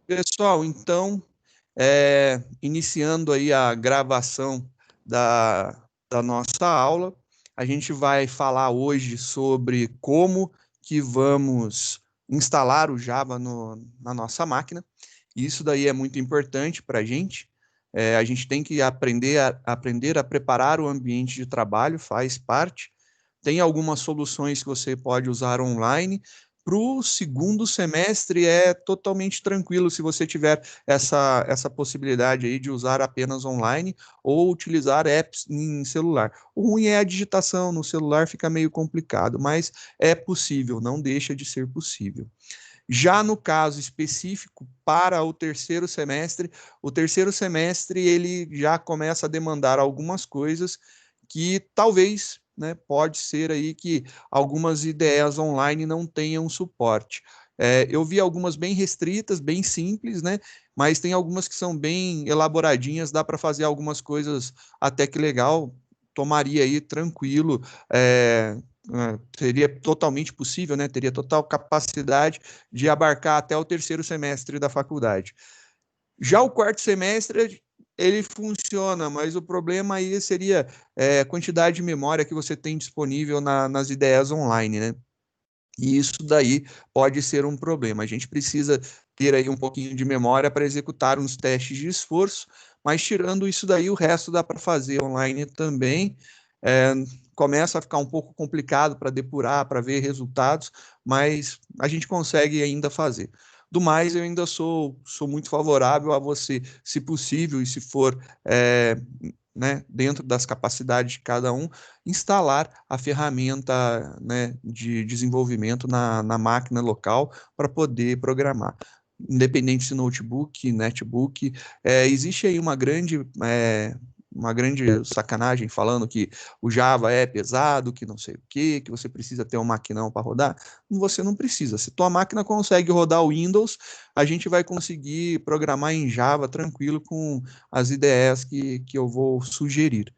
Pessoal, então, iniciando aí a gravação da nossa aula, a gente vai falar hoje sobre como que vamos instalar o Java na nossa máquina. Isso daí é muito importante para a gente. A gente tem que aprender a preparar o ambiente de trabalho, faz parte. Tem algumas soluções que você pode usar online. Para o segundo semestre é totalmente tranquilo se você tiver essa possibilidade aí de usar apenas online ou utilizar apps em celular. O ruim é a digitação no celular, fica meio complicado, mas é possível, não deixa de ser possível. Já no caso específico para o terceiro semestre ele já começa a demandar algumas coisas que talvez, né, pode ser aí que algumas ideias online não tenham suporte. Eu vi algumas bem restritas, bem simples, né? Mas tem algumas que são bem elaboradinhas, dá para fazer algumas coisas até que legal, tomaria aí tranquilo, seria totalmente possível, né? Teria total capacidade de abarcar até o terceiro semestre da faculdade. Já o quarto semestre, ele funciona, mas o problema aí seria a quantidade de memória que você tem disponível nas ideias online, né? E isso daí pode ser um problema. A gente precisa ter aí um pouquinho de memória para executar uns testes de esforço, mas tirando isso daí, o resto dá para fazer online também. É, começa a ficar um pouco complicado para depurar, para ver resultados, mas a gente consegue ainda fazer. Do mais, eu ainda sou muito favorável a você, se possível e se for né, dentro das capacidades de cada um, instalar a ferramenta, né, de desenvolvimento na máquina local para poder programar. Independente se notebook, netbook, existe aí uma grande sacanagem falando que o Java é pesado, que não sei o quê, que você precisa ter um maquinão para rodar. Você não precisa. Se tua máquina consegue rodar o Windows, a gente vai conseguir programar em Java tranquilo com as ideias que eu vou sugerir.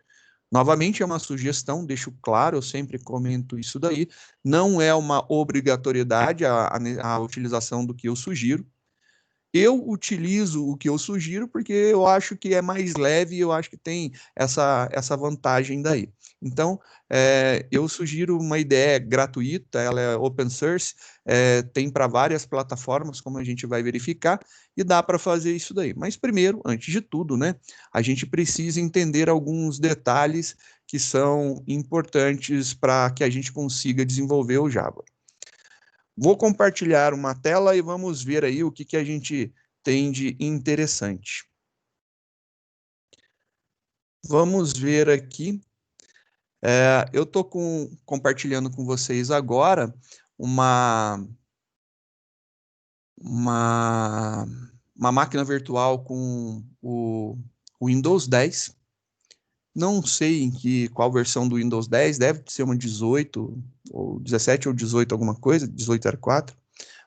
Novamente, é uma sugestão, deixo claro, eu sempre comento isso daí, não é uma obrigatoriedade a utilização do que eu sugiro. Eu utilizo o que eu sugiro porque eu acho que é mais leve e eu acho que tem essa vantagem daí. Então, eu sugiro uma ideia gratuita, ela é open source, tem para várias plataformas, como a gente vai verificar, e dá para fazer isso daí. Mas primeiro, antes de tudo, né, a gente precisa entender alguns detalhes que são importantes para que a gente consiga desenvolver o Java. Vou compartilhar uma tela e vamos ver aí o que a gente tem de interessante. Vamos ver aqui. Eu estou compartilhando com vocês agora uma, uma máquina virtual com o Windows 10. Não sei qual versão do Windows 10, deve ser uma 18, ou 17 ou 18, alguma coisa, 1804.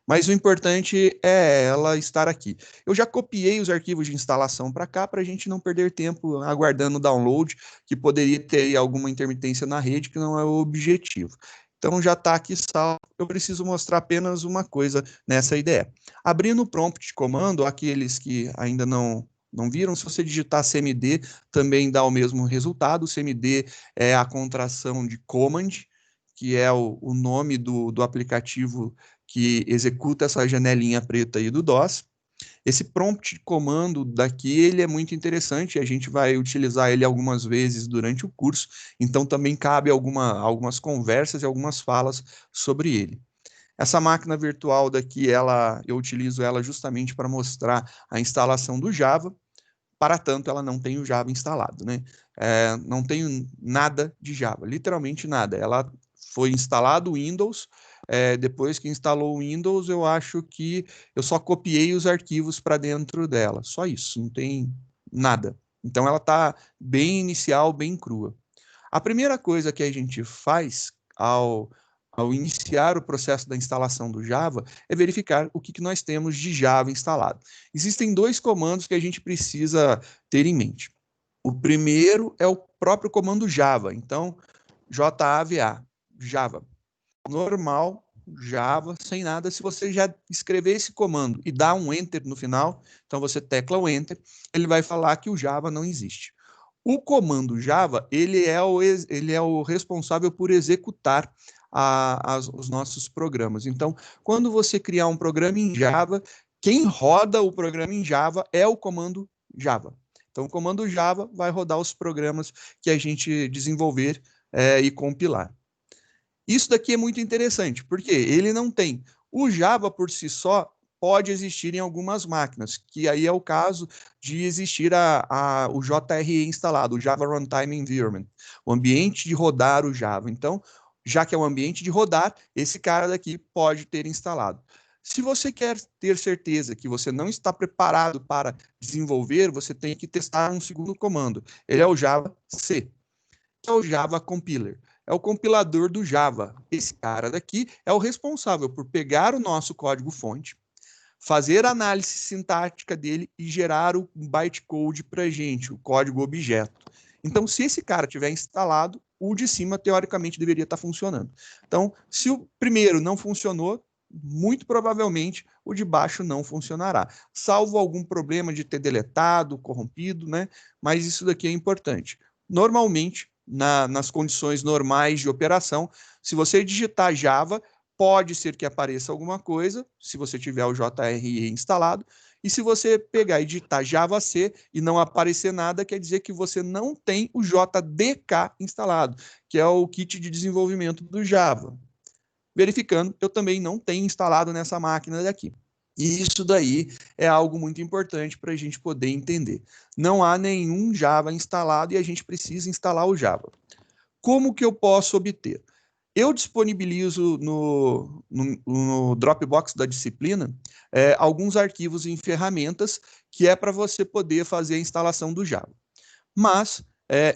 Mas o importante é ela estar aqui. Eu já copiei os arquivos de instalação para cá, para a gente não perder tempo aguardando o download, que poderia ter alguma intermitência na rede, que não é o objetivo. Então já está aqui salvo. Eu preciso mostrar apenas uma coisa nessa ideia. Abrindo o prompt de comando, aqueles que ainda não viram, se você digitar CMD, também dá o mesmo resultado. CMD é a contração de command, que é o nome do aplicativo que executa essa janelinha preta aí do DOS. Esse prompt de comando daqui, ele é muito interessante, a gente vai utilizar ele algumas vezes durante o curso, então também cabe algumas conversas e algumas falas sobre ele. Essa máquina virtual daqui, eu utilizo ela justamente para mostrar a instalação do Java, para tanto ela não tem o Java instalado, né? Não tenho nada de Java, literalmente nada. Ela foi instalado o Windows, depois que instalou o Windows, eu acho que eu só copiei os arquivos para dentro dela, só isso, não tem nada. Então ela está bem inicial, bem crua. A primeira coisa que a gente faz ao iniciar o processo da instalação do Java é verificar o que nós temos de Java instalado. Existem dois comandos que a gente precisa ter em mente. O primeiro é o próprio comando Java. Então, JAVA, Java, normal, Java, sem nada. Se você já escrever esse comando e dar um Enter no final, então você tecla o Enter, ele vai falar que o Java não existe. O comando Java, ele é o responsável por executar os nossos programas. Então, quando você criar um programa em Java, quem roda o programa em Java é o comando Java. Então, o comando Java vai rodar os programas que a gente desenvolver e compilar. Isso daqui é muito interessante, porque ele não tem. O Java por si só pode existir em algumas máquinas, que aí é o caso de existir o JRE instalado, o Java Runtime Environment, o ambiente de rodar o Java. Então, já que é um ambiente de rodar, esse cara daqui pode ter instalado. Se você quer ter certeza que você não está preparado para desenvolver, você tem que testar um segundo comando. Ele é o Java C, que é o Java Compiler. É o compilador do Java. Esse cara daqui é o responsável por pegar o nosso código-fonte, fazer a análise sintática dele e gerar o bytecode para a gente, o código objeto. Então, se esse cara tiver instalado, o de cima, teoricamente, deveria estar funcionando. Então, se o primeiro não funcionou, muito provavelmente o de baixo não funcionará, salvo algum problema de ter deletado, corrompido, né? Mas isso daqui é importante. Normalmente, nas condições normais de operação, se você digitar Java, pode ser que apareça alguma coisa, se você tiver o JRE instalado, e se você pegar e digitar Java C e não aparecer nada, quer dizer que você não tem o JDK instalado, que é o kit de desenvolvimento do Java. Verificando, eu também não tenho instalado nessa máquina daqui. E isso daí é algo muito importante para a gente poder entender. Não há nenhum Java instalado e a gente precisa instalar o Java. Como que eu posso obter? Eu disponibilizo no Dropbox da disciplina alguns arquivos em ferramentas que é para você poder fazer a instalação do Java. Mas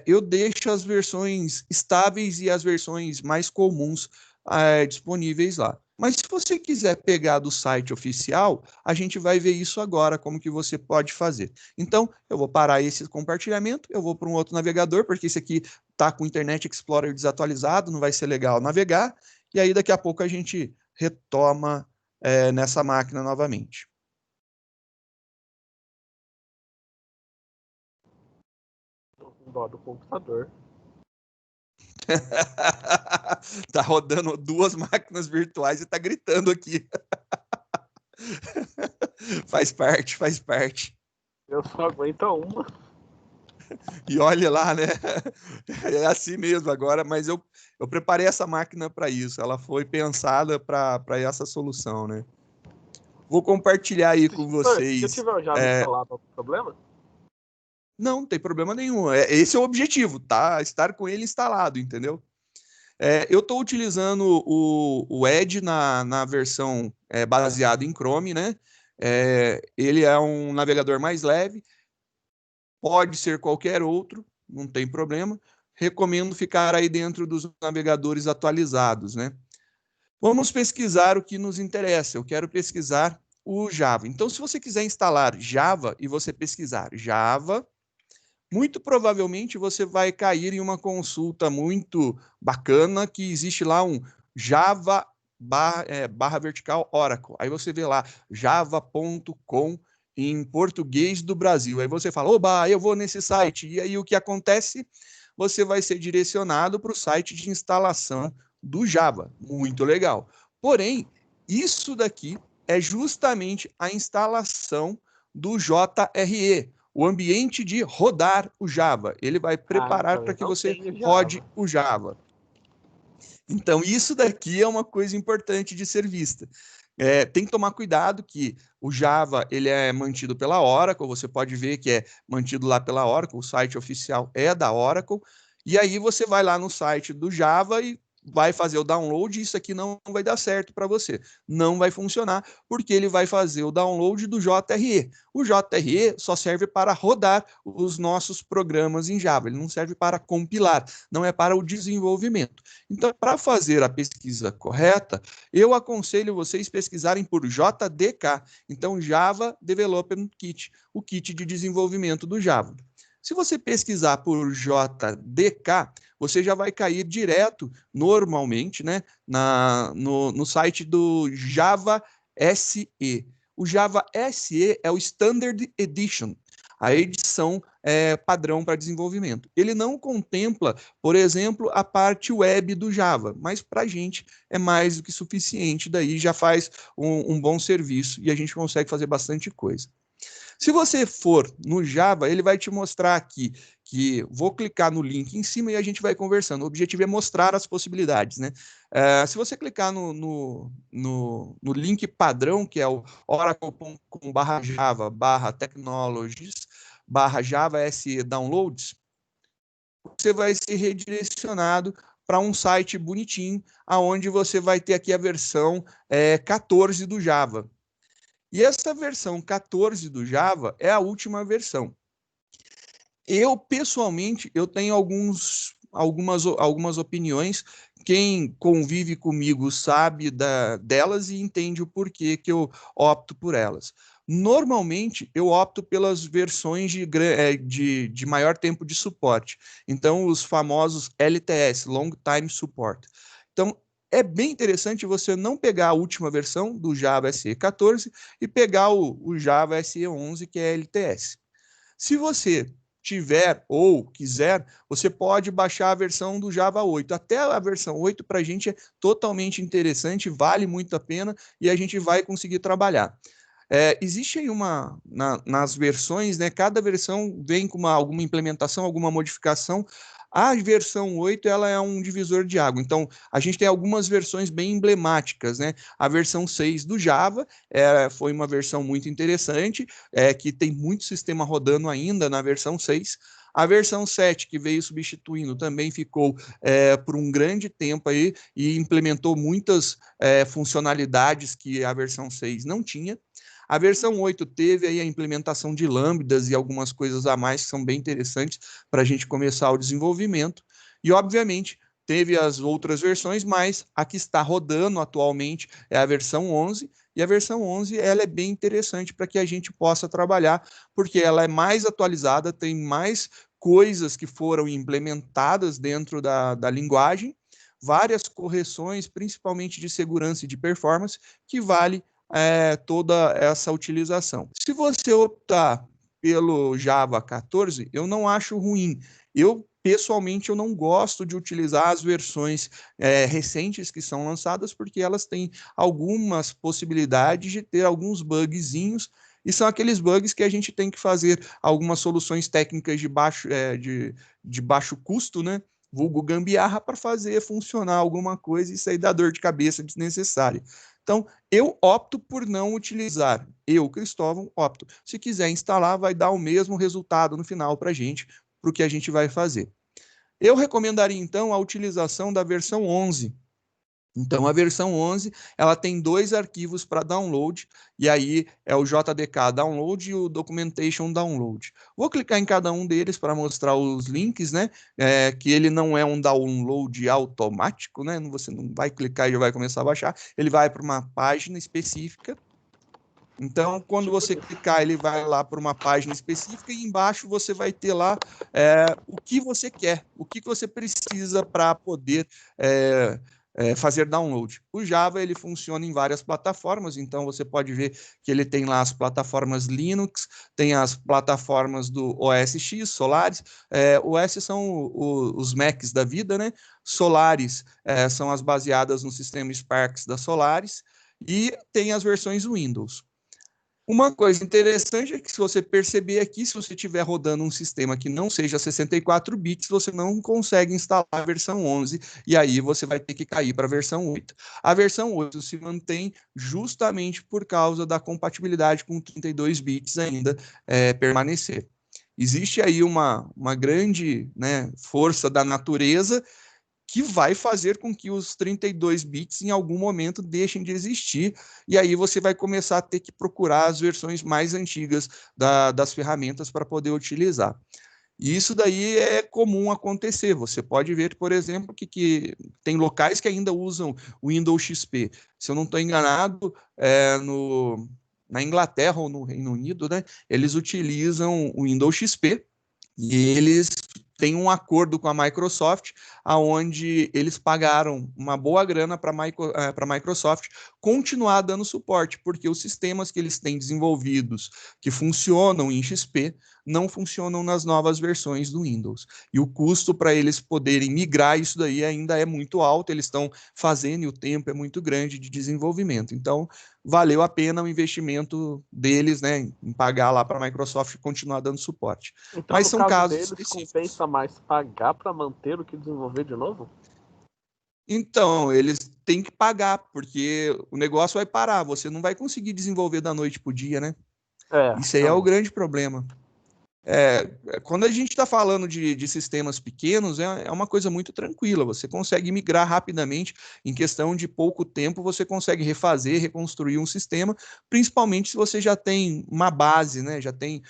eu deixo as versões estáveis e as versões mais comuns disponíveis lá. Mas se você quiser pegar do site oficial, a gente vai ver isso agora, como que você pode fazer. Então, eu vou parar esse compartilhamento, eu vou para um outro navegador, porque esse aqui está com o Internet Explorer desatualizado, não vai ser legal navegar, e aí daqui a pouco a gente retoma nessa máquina novamente. Tô com dó do computador. Tá rodando 2 máquinas virtuais e tá gritando aqui. Faz parte, faz parte. Eu só aguento uma. E olha lá, né? É assim mesmo agora, mas eu preparei essa máquina para isso. Ela foi pensada para essa solução, né? Vou compartilhar aí com vocês. Se eu tiver o Java instalado, algum problema? Não tem problema nenhum. Esse é o objetivo, tá? Estar com ele instalado, entendeu? Eu estou utilizando o Edge na versão baseada em Chrome, né? Ele é um navegador mais leve, pode ser qualquer outro, não tem problema. Recomendo ficar aí dentro dos navegadores atualizados, né? Vamos pesquisar o que nos interessa. Eu quero pesquisar o Java. Então, se você quiser instalar Java e você pesquisar Java, muito provavelmente você vai cair em uma consulta muito bacana que existe lá um Java barra vertical Oracle. Aí você vê lá java.com em português do Brasil. Aí você fala, oba, eu vou nesse site. E aí o que acontece? Você vai ser direcionado para o site de instalação do Java. Muito legal. Porém, isso daqui é justamente a instalação do JRE, o ambiente de rodar o Java. Ele vai preparar para que você rode o Java. Então, isso daqui é uma coisa importante de ser vista. Tem que tomar cuidado que o Java ele é mantido pela Oracle, você pode ver que é mantido lá pela Oracle, o site oficial é da Oracle, e aí você vai lá no site do Java e vai fazer o download, e isso aqui não vai dar certo para você. Não vai funcionar, porque ele vai fazer o download do JRE. O JRE só serve para rodar os nossos programas em Java, ele não serve para compilar, não é para o desenvolvimento. Então, para fazer a pesquisa correta, eu aconselho vocês pesquisarem por JDK, então Java Development Kit, o kit de desenvolvimento do Java. Se você pesquisar por JDK, você já vai cair direto, normalmente, né, no site do Java SE. O Java SE é o Standard Edition, a edição padrão para desenvolvimento. Ele não contempla, por exemplo, a parte web do Java, mas para a gente é mais do que suficiente, daí já faz um bom serviço e a gente consegue fazer bastante coisa. Se você for no Java, ele vai te mostrar aqui que vou clicar no link em cima e a gente vai conversando. O objetivo é mostrar as possibilidades, né? Se você clicar no link padrão, que é o oracle.com/java/technologies/java SE downloads, você vai ser redirecionado para um site bonitinho, aonde você vai ter aqui a versão 14 do Java. E essa versão 14 do Java é a última versão. Eu, pessoalmente, eu tenho algumas opiniões. Quem convive comigo sabe delas e entende o porquê que eu opto por elas. Normalmente, eu opto pelas versões de maior tempo de suporte. Então, os famosos LTS, Long Time Support. Então, é bem interessante você não pegar a última versão do Java SE 14 e pegar o Java SE 11, que é LTS. Se você tiver ou quiser, você pode baixar a versão do Java 8. Até a versão 8 para a gente é totalmente interessante, vale muito a pena e a gente vai conseguir trabalhar. Existe aí nas versões, né? Cada versão vem com alguma implementação, alguma modificação. A versão 8 ela é um divisor de água. Então, a gente tem algumas versões bem emblemáticas, né? A versão 6 do Java foi uma versão muito interessante, que tem muito sistema rodando ainda na versão 6. A versão 7, que veio substituindo, também ficou por um grande tempo aí e implementou muitas funcionalidades que a versão 6 não tinha. A versão 8 teve aí a implementação de lambdas e algumas coisas a mais que são bem interessantes para a gente começar o desenvolvimento. E, obviamente, teve as outras versões, mas a que está rodando atualmente é a versão 11, e a versão 11 ela é bem interessante para que a gente possa trabalhar, porque ela é mais atualizada, tem mais coisas que foram implementadas dentro da linguagem, várias correções, principalmente de segurança e de performance, que vale toda essa utilização. Se você optar pelo Java 14, eu não acho ruim. Pessoalmente, eu não gosto de utilizar as versões recentes que são lançadas, porque elas têm algumas possibilidades de ter alguns bugzinhos, e são aqueles bugs que a gente tem que fazer algumas soluções técnicas de baixo custo, né? Vulgo gambiarra, para fazer funcionar alguma coisa e sair da dor de cabeça desnecessária. Então, eu opto por não utilizar. Eu, Cristóvão, opto. Se quiser instalar, vai dar o mesmo resultado no final para a gente, para o que a gente vai fazer. Eu recomendaria, então, a utilização da versão 11. Então, a versão 11, ela tem 2 arquivos para download, e aí é o JDK Download e o Documentation Download. Vou clicar em cada um deles para mostrar os links, né? Que ele não é um download automático, né? Você não vai clicar e já vai começar a baixar, ele vai para uma página específica. Então, quando você clicar, ele vai lá para uma página específica e embaixo você vai ter lá o que você quer, o que você precisa para poder fazer download. O Java ele funciona em várias plataformas, então você pode ver que ele tem lá as plataformas Linux, tem as plataformas do OS X, Solaris. OS são os Macs da vida, né? Solaris são as baseadas no sistema Spark da Solaris, e tem as versões Windows. Uma coisa interessante é que, se você perceber aqui, se você estiver rodando um sistema que não seja 64 bits, você não consegue instalar a versão 11, e aí você vai ter que cair para a versão 8. A versão 8 se mantém justamente por causa da compatibilidade com 32 bits ainda permanecer. Existe aí uma grande, né, força da natureza que vai fazer com que os 32 bits em algum momento deixem de existir, e aí você vai começar a ter que procurar as versões mais antigas das ferramentas para poder utilizar. E isso daí é comum acontecer. Você pode ver, por exemplo, que tem locais que ainda usam o Windows XP. Se eu não estou enganado, na Inglaterra ou no Reino Unido, né, eles utilizam o Windows XP, E eles têm um acordo com a Microsoft, aonde eles pagaram uma boa grana para a Microsoft continuar dando suporte, porque os sistemas que eles têm desenvolvidos, que funcionam em XP, não funcionam nas novas versões do Windows. E o custo para eles poderem migrar isso daí ainda é muito alto, eles estão fazendo e o tempo é muito grande de desenvolvimento. Então, valeu a pena o investimento deles, né, em pagar lá para a Microsoft continuar dando suporte. Então, Mas no são caso casos deles, específicos. compensa mais pagar para manter do que desenvolver de novo? Então, eles têm que pagar, porque o negócio vai parar, você não vai conseguir desenvolver da noite para o dia, né? É, Isso aí é o realmente. grande problema. Quando a gente está falando de sistemas pequenos, é uma coisa muito tranquila. Você consegue migrar rapidamente, em questão de pouco tempo, você consegue refazer, reconstruir um sistema, principalmente se você já tem uma base, né? Já tem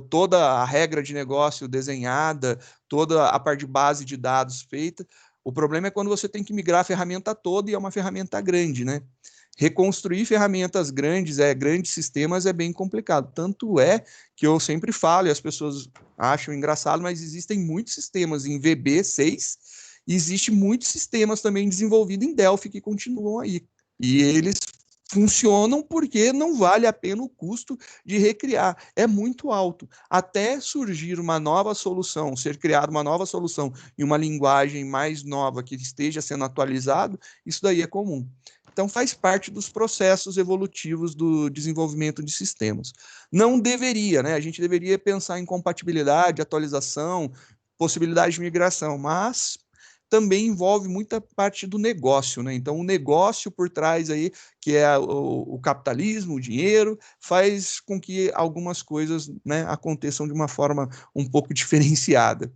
toda a regra de negócio desenhada, toda a parte de base de dados feita. O problema é quando você tem que migrar a ferramenta toda e é uma ferramenta grande, né? Reconstruir ferramentas grandes, grandes sistemas, é bem complicado. Tanto é que eu sempre falo, e as pessoas acham engraçado, mas existem muitos sistemas em VB6 e existem muitos sistemas também desenvolvidos em Delphi que continuam aí. E eles funcionam porque não vale a pena o custo de recriar. É muito alto. Até surgir uma nova solução, ser criada uma nova solução em uma linguagem mais nova que esteja sendo atualizado, isso daí é comum. Então, faz parte dos processos evolutivos do desenvolvimento de sistemas. Não deveria, né? A gente deveria pensar em compatibilidade, atualização, possibilidade de migração, mas também envolve muita parte do negócio, né? Então, o negócio por trás aí, que é o capitalismo, o dinheiro, faz com que algumas coisas, né, aconteçam de uma forma um pouco diferenciada.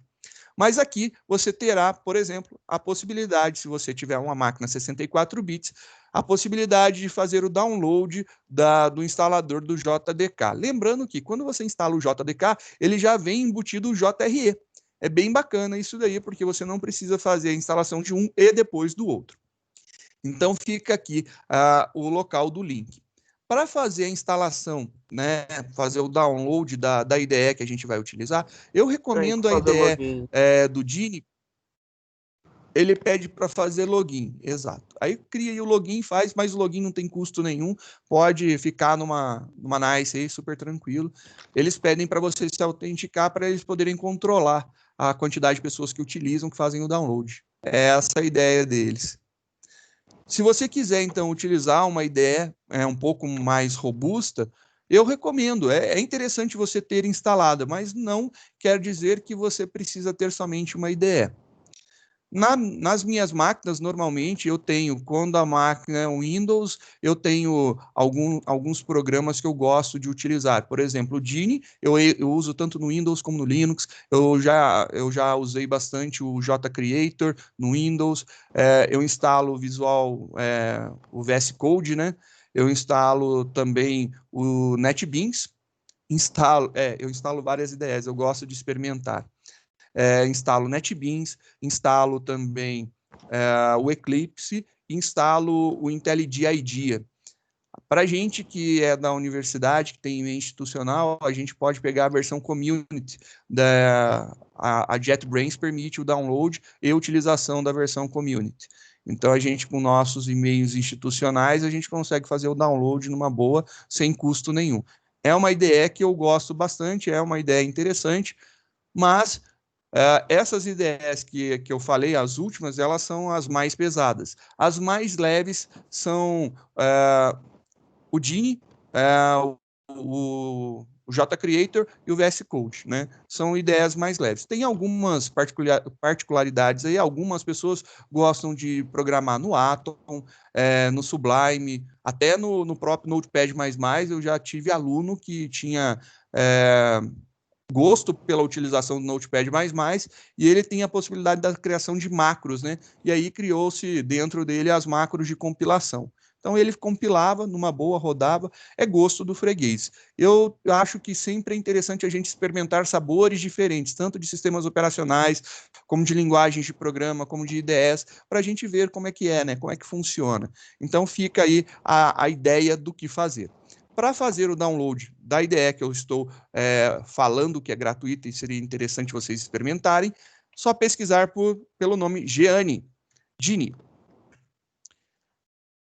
Mas aqui você terá, por exemplo, a possibilidade, se você tiver uma máquina 64 bits, a possibilidade de fazer o download do instalador do JDK. Lembrando que quando você instala o JDK, ele já vem embutido o JRE. É bem bacana isso daí, porque você não precisa fazer a instalação de um e depois do outro. Então fica aqui o local do link. Para fazer a instalação, né, fazer o download da IDE que a gente vai utilizar, eu Tem que recomendo a fazer IDE login. do Dini. Ele pede para fazer login, exato. Aí cria o login, faz, mas o login não tem custo nenhum, pode ficar numa Nice aí, super tranquilo. Eles pedem para você se autenticar para eles poderem controlar a quantidade de pessoas que utilizam, que fazem o download. É essa a ideia deles. Se você quiser, então, utilizar uma ideia um pouco mais robusta, eu recomendo. É interessante você ter instalada, mas não quer dizer que você precisa ter somente uma IDE. Nas minhas máquinas, normalmente, eu tenho, quando a máquina é Windows, eu tenho alguns programas que eu gosto de utilizar. Por exemplo, o Dini, eu uso tanto no Windows como no Linux. Eu já usei bastante o JCreator no Windows. Eu instalo o Visual, o VS Code, né? Eu instalo também o NetBeans. Eu instalo várias ideias, eu gosto de experimentar. Instalo NetBeans, instalo também o Eclipse, instalo o IntelliJ IDEA. Para a gente que é da universidade, que tem institucional, a gente pode pegar a versão community. A JetBrains permite o download e utilização da versão community. Então, a gente, com nossos e-mails institucionais, a gente consegue fazer o download numa boa, sem custo nenhum. É uma ideia que eu gosto bastante, é uma ideia interessante, mas essas ideias que eu falei, as últimas, elas são as mais pesadas. As mais leves são o Dini, o JCreator e o VS Code, né? São ideias mais leves. Tem algumas particularidades aí, algumas pessoas gostam de programar no Atom, no Sublime, até no próprio Notepad++, eu já tive aluno que tinha gosto pela utilização do Notepad++, e ele tem a possibilidade da criação de macros, né? E aí criou-se dentro dele as macros de compilação. Então ele compilava numa boa, rodava, é gosto do freguês. Eu acho que sempre é interessante a gente experimentar sabores diferentes, tanto de sistemas operacionais, como de linguagens de programa, como de IDEs, para a gente ver como é que é, né? Como é que funciona. Então fica aí a ideia do que fazer. Para fazer o download da IDE que eu estou falando que é gratuita e seria interessante vocês experimentarem, só pesquisar pelo nome Geany.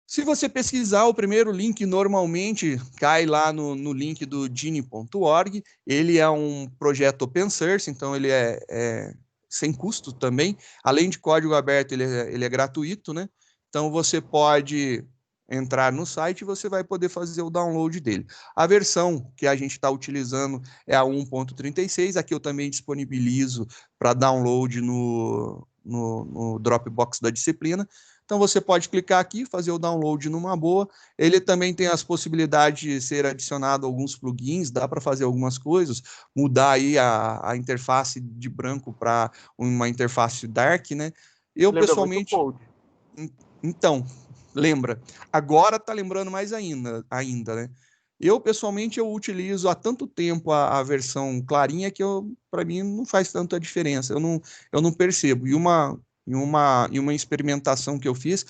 Se você pesquisar, o primeiro link normalmente cai lá no link do Geany.org. Ele é um projeto open source, então ele é sem custo também. Além de código aberto, ele é gratuito, né? Então você pode entrar no site e você vai poder fazer o download dele. A versão que a gente está utilizando é a 1.36. Aqui eu também disponibilizo para download no Dropbox da disciplina. Então você pode clicar aqui, fazer o download numa boa. Ele também tem as possibilidades de ser adicionado alguns plugins, dá para fazer algumas coisas, mudar aí a interface de branco para uma interface dark, né? Eu Lembra muito pessoalmente, Code. então, lembra. Agora tá lembrando mais ainda, né? Eu pessoalmente eu utilizo há tanto tempo a versão clarinha que para mim não faz tanta diferença. Eu não percebo. E uma experimentação que eu fiz,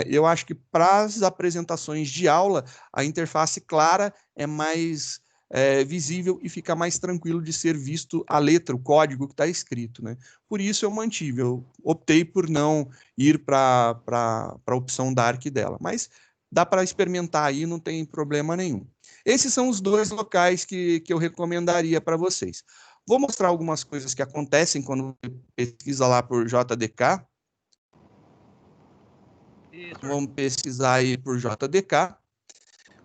eu acho que para as apresentações de aula, a interface clara é mais visível e fica mais tranquilo de ser visto a letra, o código que está escrito, né? Por isso eu mantive, eu optei por não ir para a opção Dark dela, mas dá para experimentar aí, não tem problema nenhum. Esses são os dois locais que eu recomendaria para vocês. Vou mostrar algumas coisas que acontecem quando você pesquisa lá por JDK. Isso. Vamos pesquisar aí por JDK.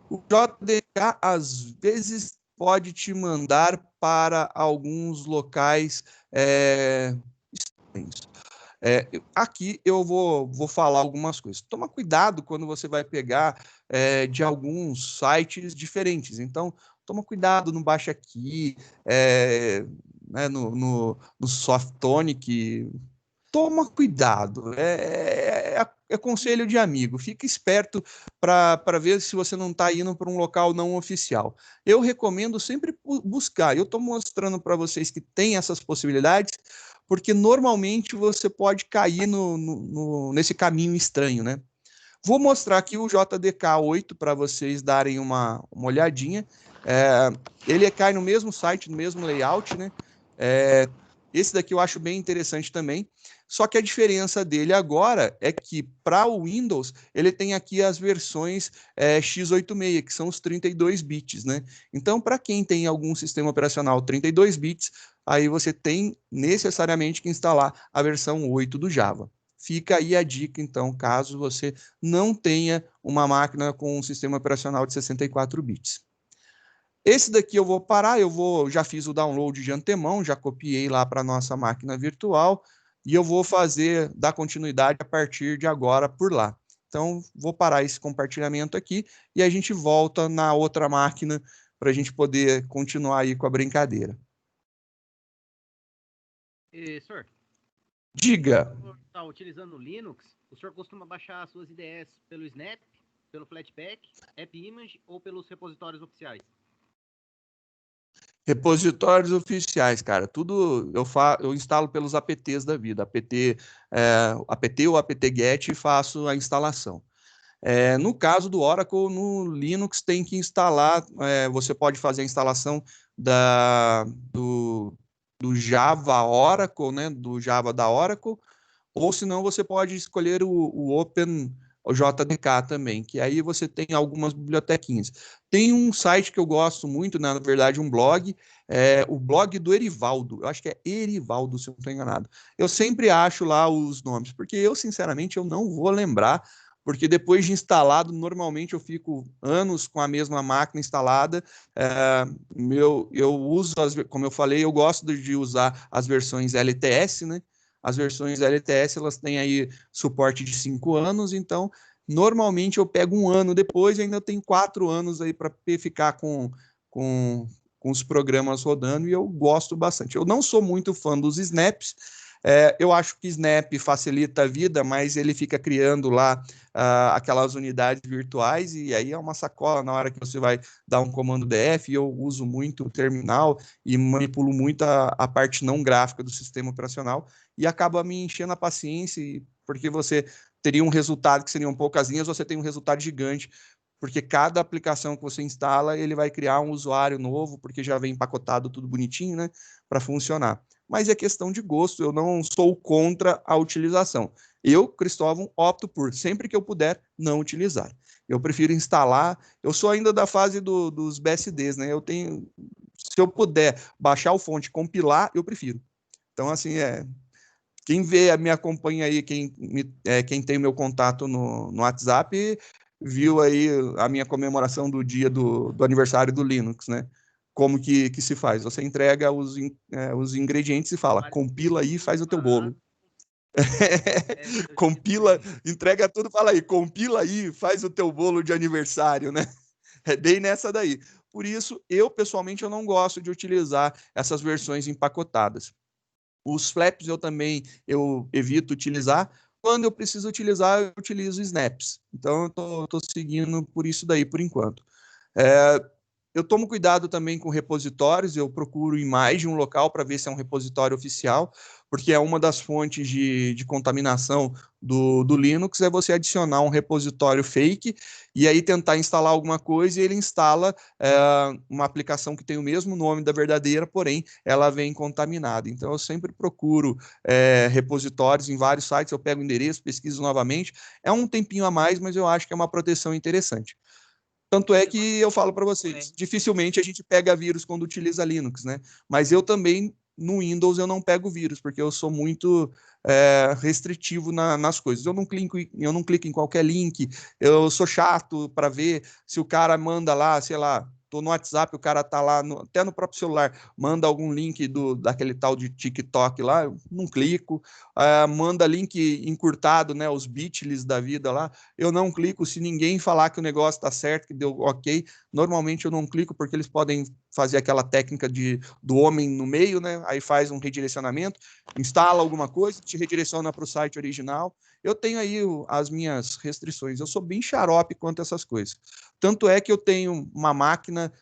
O JDK, às vezes, pode te mandar para alguns locais estranhos. Aqui eu vou falar algumas coisas. Toma cuidado quando você vai pegar de alguns sites diferentes. Então, toma cuidado, não baixa aqui, né, no Softonic. Toma cuidado. É conselho de amigo. Fica esperto para ver se você não está indo para um local não oficial. Eu recomendo sempre buscar. Eu estou mostrando para vocês que tem essas possibilidades, porque normalmente você pode cair nesse caminho estranho, né? Vou mostrar aqui o JDK8 para vocês darem uma olhadinha. Ele cai no mesmo site, no mesmo layout, né? Esse daqui eu acho bem interessante também. Só que a diferença dele agora é que para o Windows ele tem aqui as versões x86, que são os 32 bits, né? Então, para quem tem algum sistema operacional 32 bits, aí você tem necessariamente que instalar a versão 8 do Java. Fica aí a dica, então, caso você não tenha uma máquina com um sistema operacional de 64 bits. Esse daqui eu vou parar, já fiz o download de antemão, já copiei lá para a nossa máquina virtual e eu vou dar continuidade a partir de agora por lá. Então, vou parar esse compartilhamento aqui e a gente volta na outra máquina para a gente poder continuar aí com a brincadeira. Senhor, Diga. o senhor está utilizando o Linux, o senhor costuma baixar as suas IDEs pelo Snap, pelo Flatpak, AppImage ou pelos repositórios oficiais? Repositórios oficiais, cara, tudo eu instalo pelos apts da vida, apt ou apt-get e faço a instalação. No caso do Oracle, no Linux tem que instalar, você pode fazer a instalação do Java Oracle, né, do Java da Oracle, ou senão você pode escolher o Open, o JDK também, que aí você tem algumas bibliotequinhas. Tem um site que eu gosto muito, na verdade um blog, o blog do Erivaldo, eu acho que é Erivaldo, se eu não estou enganado. Eu sempre acho lá os nomes, porque eu, sinceramente, eu não vou lembrar, porque depois de instalado, normalmente eu fico anos com a mesma máquina instalada. Eu uso, como eu falei, eu gosto de usar as versões LTS, né? As versões LTS, elas têm aí suporte de 5 anos, então normalmente eu pego um ano depois e ainda tenho 4 anos aí para ficar com os programas rodando e eu gosto bastante. Eu não sou muito fã dos snaps, eu acho que Snap facilita a vida, mas ele fica criando lá aquelas unidades virtuais e aí é uma sacola na hora que você vai dar um comando DF. Eu uso muito o terminal e manipulo muito a parte não gráfica do sistema operacional e acaba me enchendo a paciência, porque você teria um resultado que seriam poucas linhas, você tem um resultado gigante porque cada aplicação que você instala, ele vai criar um usuário novo, porque já vem empacotado tudo bonitinho, né, para funcionar. Mas é questão de gosto, eu não sou contra a utilização. Eu, Cristóvão, opto por, sempre que eu puder, não utilizar. Eu prefiro instalar, eu sou ainda da fase dos BSDs, né, se eu puder baixar o fonte, compilar, eu prefiro. Então, assim, quem me acompanha aí, quem tem meu contato no WhatsApp, viu aí a minha comemoração do dia do aniversário do Linux, né? Como que se faz? Você entrega os ingredientes e fala, compila aí e faz o teu bolo. Compila, entrega tudo, fala aí, compila aí, faz o teu bolo de aniversário, né? É bem nessa daí. Por isso, pessoalmente, eu não gosto de utilizar essas versões empacotadas. Os flaps eu evito utilizar. Quando eu preciso utilizar, eu utilizo snaps. Então, eu tô seguindo por isso daí, por enquanto. Eu tomo cuidado também com repositórios, eu procuro em mais de um local para ver se é um repositório oficial, porque é uma das fontes de contaminação do Linux, é você adicionar um repositório fake e aí tentar instalar alguma coisa e ele instala uma aplicação que tem o mesmo nome da verdadeira, porém ela vem contaminada. Então eu sempre procuro repositórios em vários sites, eu pego o endereço, pesquiso novamente, é um tempinho a mais, mas eu acho que é uma proteção interessante. Tanto é que eu falo para vocês, dificilmente a gente pega vírus quando utiliza Linux, né? Mas eu também, no Windows, eu não pego vírus, porque eu sou muito restritivo nas coisas. Eu não clico em qualquer link, eu sou chato para ver se o cara manda lá, sei lá, tô no WhatsApp, o cara tá lá, até no próprio celular, manda algum link daquele tal de TikTok lá, eu não clico, manda link encurtado, né, os bit.lys da vida lá, eu não clico. Se ninguém falar que o negócio está certo, que deu ok, normalmente eu não clico, porque eles podem fazer aquela técnica do homem no meio, né? Aí faz um redirecionamento, instala alguma coisa, te redireciona para o site original. Eu tenho aí as minhas restrições, eu sou bem xarope quanto a essas coisas. Tanto é que eu tenho uma máquina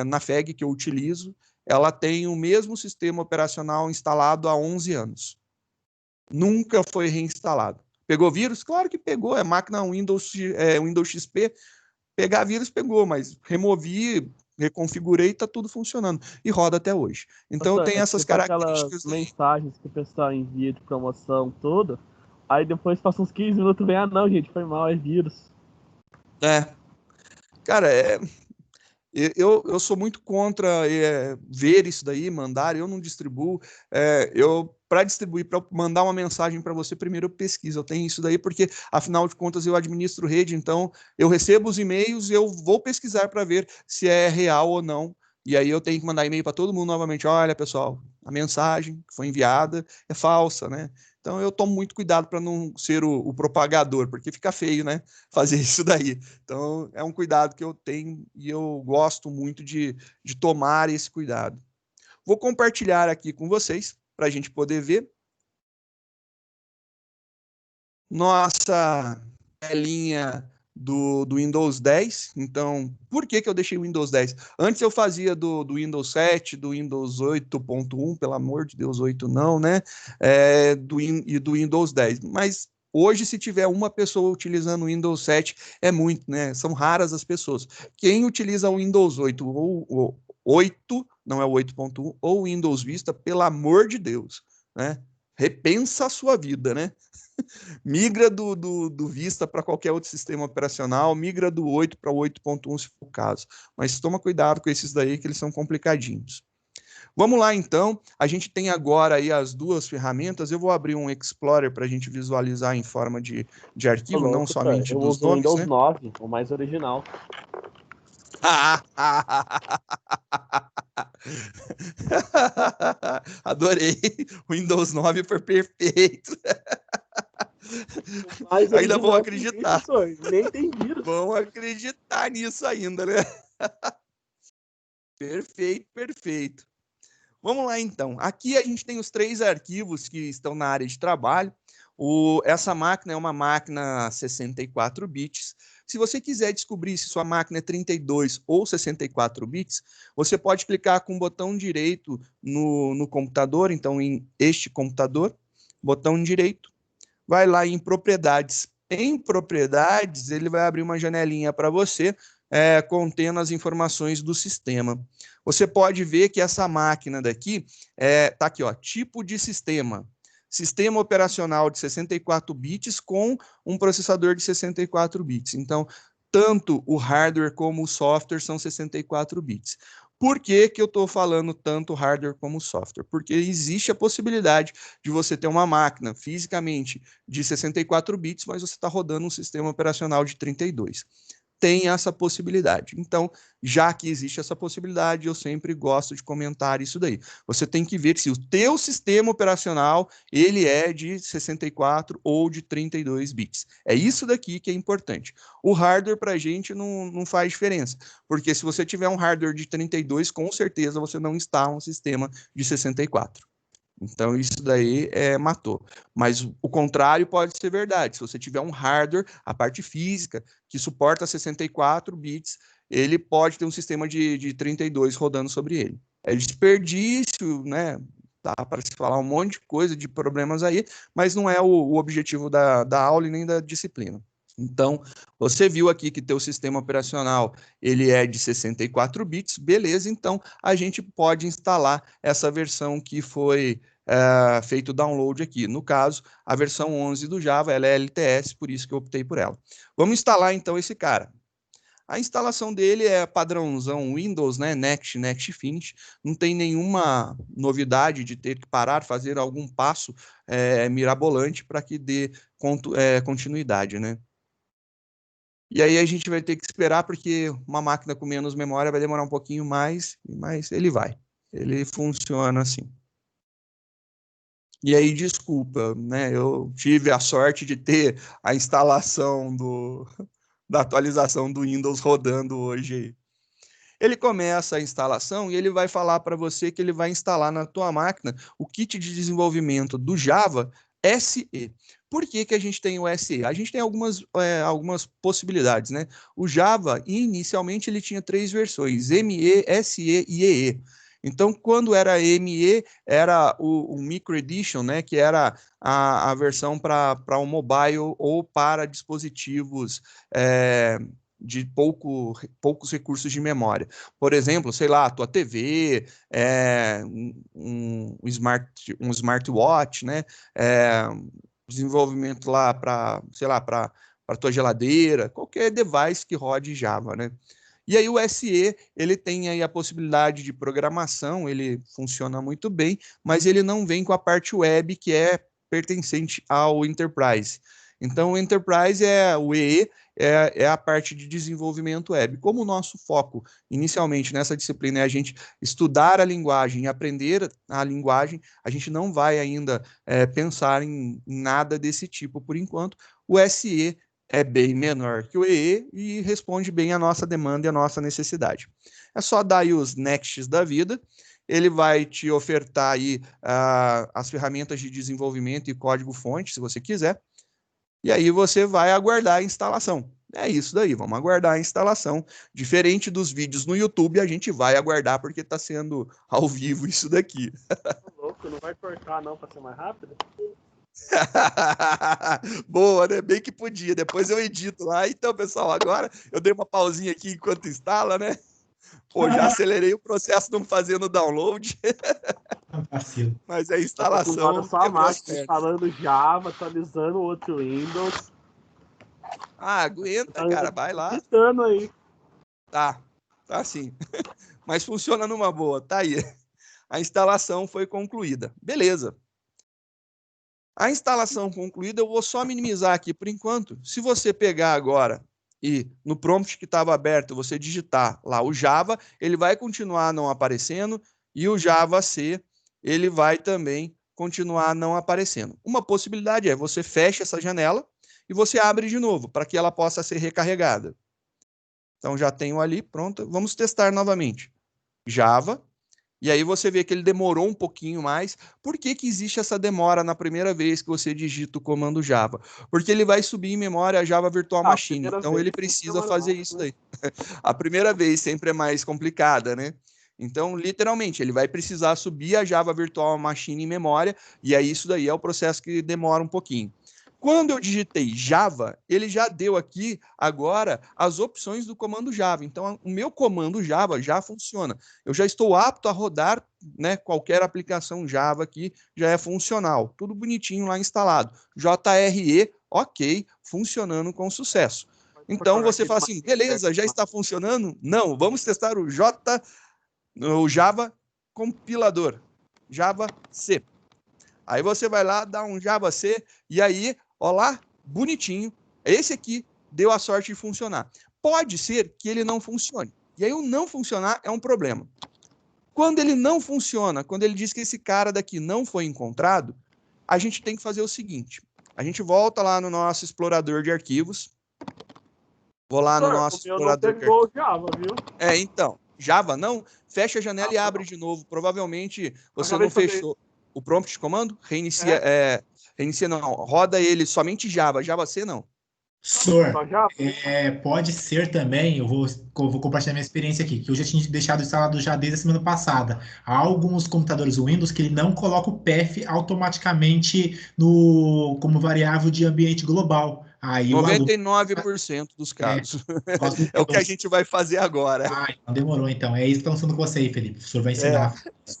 na FEG que eu utilizo, ela tem o mesmo sistema operacional instalado há 11 anos. Nunca foi reinstalado. Pegou vírus? Claro que pegou, é máquina Windows XP, pegar vírus pegou, mas removi, reconfigurei e está tudo funcionando. E roda até hoje. Então Nossa, eu tenho essas tipo aquelas características. mensagens que o pessoal envia de promoção toda, aí depois passa uns 15 minutos e vem, não, gente, foi mal, é vírus. Cara, eu sou muito contra ver isso daí, mandar, eu não distribuo. Para distribuir, para mandar uma mensagem para você, primeiro eu pesquiso, eu tenho isso daí, porque afinal de contas eu administro rede, então eu recebo os e-mails, eu vou pesquisar para ver se é real ou não. E aí eu tenho que mandar e-mail para todo mundo novamente, olha, pessoal, a mensagem que foi enviada é falsa, né? Então eu tomo muito cuidado para não ser o propagador, porque fica feio, né? Fazer isso daí. Então é um cuidado que eu tenho e eu gosto muito de tomar esse cuidado. Vou compartilhar aqui com vocês para a gente poder ver nossa telinha do Windows 10. Então, por que eu deixei o Windows 10? Antes eu fazia do Windows 7, do Windows 8.1, pelo amor de Deus, 8 não, né? E do Windows 10. Mas hoje, se tiver uma pessoa utilizando o Windows 7, é muito, né? São raras as pessoas. Quem utiliza o Windows 8 ou 8, não é o 8.1, ou o Windows Vista, pelo amor de Deus, né? Repensa a sua vida, né? Migra do Vista para qualquer outro sistema operacional, migra do 8 para o 8.1 se for o caso. Mas toma cuidado com esses daí, que eles são complicadinhos. Vamos lá, então. A gente tem agora aí as duas ferramentas. Eu vou abrir um Explorer para a gente visualizar em forma de arquivo, não somente eu dos uso o nomes, Windows né? 9, o mais original. Adorei. O Windows 9 foi perfeito. O mais Ainda vão original que tem, acreditar. professor, nem tem vírus. Vão acreditar nisso ainda, né? Perfeito, perfeito. Vamos lá, então. Aqui a gente tem os 3 arquivos que estão na área de trabalho. Essa máquina é uma máquina 64 bits. Se você quiser descobrir se sua máquina é 32 ou 64 bits, você pode clicar com o botão direito no computador, então em este computador, botão direito, vai lá em propriedades Em propriedades, ele vai abrir uma janelinha para você, contendo as informações do sistema. Você pode ver que essa máquina daqui, tá aqui, ó, tipo de sistema. Sistema operacional de 64 bits com um processador de 64 bits. Então, tanto o hardware como o software são 64 bits. Por que que eu estou falando tanto hardware como software? Porque existe a possibilidade de você ter uma máquina fisicamente de 64 bits, mas você está rodando um sistema operacional de 32. Tem essa possibilidade. Então, já que existe essa possibilidade, eu sempre gosto de comentar isso daí. Você tem que ver se o teu sistema operacional ele é de 64 ou de 32 bits. É isso daqui que é importante. O hardware para a gente não faz diferença, porque se você tiver um hardware de 32, com certeza você não instala um sistema de 64. Então, isso daí matou. Mas o contrário pode ser verdade. Se você tiver um hardware, a parte física, que suporta 64 bits, ele pode ter um sistema de 32 rodando sobre ele. É desperdício, né? Dá para se falar um monte de coisa, de problemas aí, mas não é o objetivo da aula e nem da disciplina. Então, você viu aqui que teu sistema operacional ele é de 64 bits, beleza, então a gente pode instalar essa versão que foi feito o download aqui. No caso, a versão 11 do Java, ela é LTS, por isso que eu optei por ela. Vamos instalar então esse cara. A instalação dele é padrãozão Windows, né? Next, Next, Finish. Não tem nenhuma novidade de ter que parar, fazer algum passo mirabolante para que dê continuidade, né? E aí a gente vai ter que esperar, porque uma máquina com menos memória vai demorar um pouquinho mais, mas ele vai. Ele funciona assim. E aí, desculpa, né? Eu tive a sorte de ter a instalação da atualização do Windows rodando hoje. Ele começa a instalação e ele vai falar para você que ele vai instalar na tua máquina o kit de desenvolvimento do Java SE. Por que que a gente tem o SE? A gente tem algumas possibilidades, né? O Java, inicialmente, ele tinha 3 versões, ME, SE e EE. Então, quando era ME, era o Micro Edition, né, que era a versão para o mobile ou para dispositivos de poucos recursos de memória. Por exemplo, sei lá, a tua TV, um smartwatch, né, desenvolvimento lá para, sei lá, para tua geladeira, qualquer device que rode Java, né? E aí o SE, ele tem aí a possibilidade de programação, ele funciona muito bem, mas ele não vem com a parte web que é pertencente ao Enterprise. Então o Enterprise o EE é a parte de desenvolvimento web. Como o nosso foco inicialmente nessa disciplina é a gente estudar a linguagem, aprender a linguagem, a gente não vai ainda pensar em nada desse tipo por enquanto. O SE é bem menor que o EE e responde bem à nossa demanda e à nossa necessidade. É só dar aí os nexts da vida, ele vai te ofertar aí as ferramentas de desenvolvimento e código-fonte, se você quiser, e aí você vai aguardar a instalação. É isso daí, vamos aguardar a instalação. Diferente dos vídeos no YouTube, a gente vai aguardar porque está sendo ao vivo isso daqui. Louco, não vai cortar não para ser mais rápido? Boa, né? Bem que podia. Depois eu edito lá. Então, pessoal, agora eu dei uma pausinha aqui enquanto instala, né? Pô, já acelerei o processo não fazendo download. Mas a instalação só a máquina instalando Java, atualizando o outro Windows. Ah, aguenta, cara, vai lá. Editando aí. Tá sim. Mas funciona numa boa, tá aí. A instalação foi concluída. Beleza. A instalação concluída, eu vou só minimizar aqui por enquanto. Se você pegar agora e no prompt que estava aberto, você digitar lá o Java, ele vai continuar não aparecendo e o Java C, ele vai também continuar não aparecendo. Uma possibilidade é você fecha essa janela e você abre de novo para que ela possa ser recarregada. Então já tenho ali, pronto. Vamos testar novamente. Java. E aí você vê que ele demorou um pouquinho mais. Por que que existe essa demora na primeira vez que você digita o comando Java? Porque ele vai subir em memória a Java Virtual Machine. Então ele precisa fazer isso daí. A primeira vez sempre é mais complicada, né? Então, literalmente, ele vai precisar subir a Java Virtual Machine em memória, e aí isso daí é o processo que demora um pouquinho. Quando eu digitei Java, ele já deu aqui agora as opções do comando Java. Então, o meu comando Java já funciona. Eu já estou apto a rodar, né, qualquer aplicação Java aqui, já é funcional. Tudo bonitinho lá instalado. JRE, ok, funcionando com sucesso. Então, você fala assim, beleza, já está funcionando? Não, vamos testar o Java compilador, Java C. Aí você vai lá, dá um Java C, e aí, ó lá, bonitinho. Esse aqui deu a sorte de funcionar. Pode ser que ele não funcione. E aí o não funcionar é um problema. Quando ele não funciona, quando ele diz que esse cara daqui não foi encontrado, a gente tem que fazer o seguinte. A gente volta lá no nosso explorador de arquivos. Vou lá no nosso explorador de arquivos. Java, viu? Então, Java não, fecha a janela e abre de novo. Provavelmente você não fechou o prompt de comando, reinicia, reinicia não, roda ele somente Java C não. Professor, pode ser também, eu vou compartilhar minha experiência aqui, que eu já tinha deixado instalado já desde a semana passada. Há alguns computadores Windows que ele não coloca o path automaticamente como variável de ambiente global. Aí 99% dos casos. É o que a gente vai fazer agora. Então demorou então. É isso que estão falando com você aí, Felipe. O senhor vai ensinar.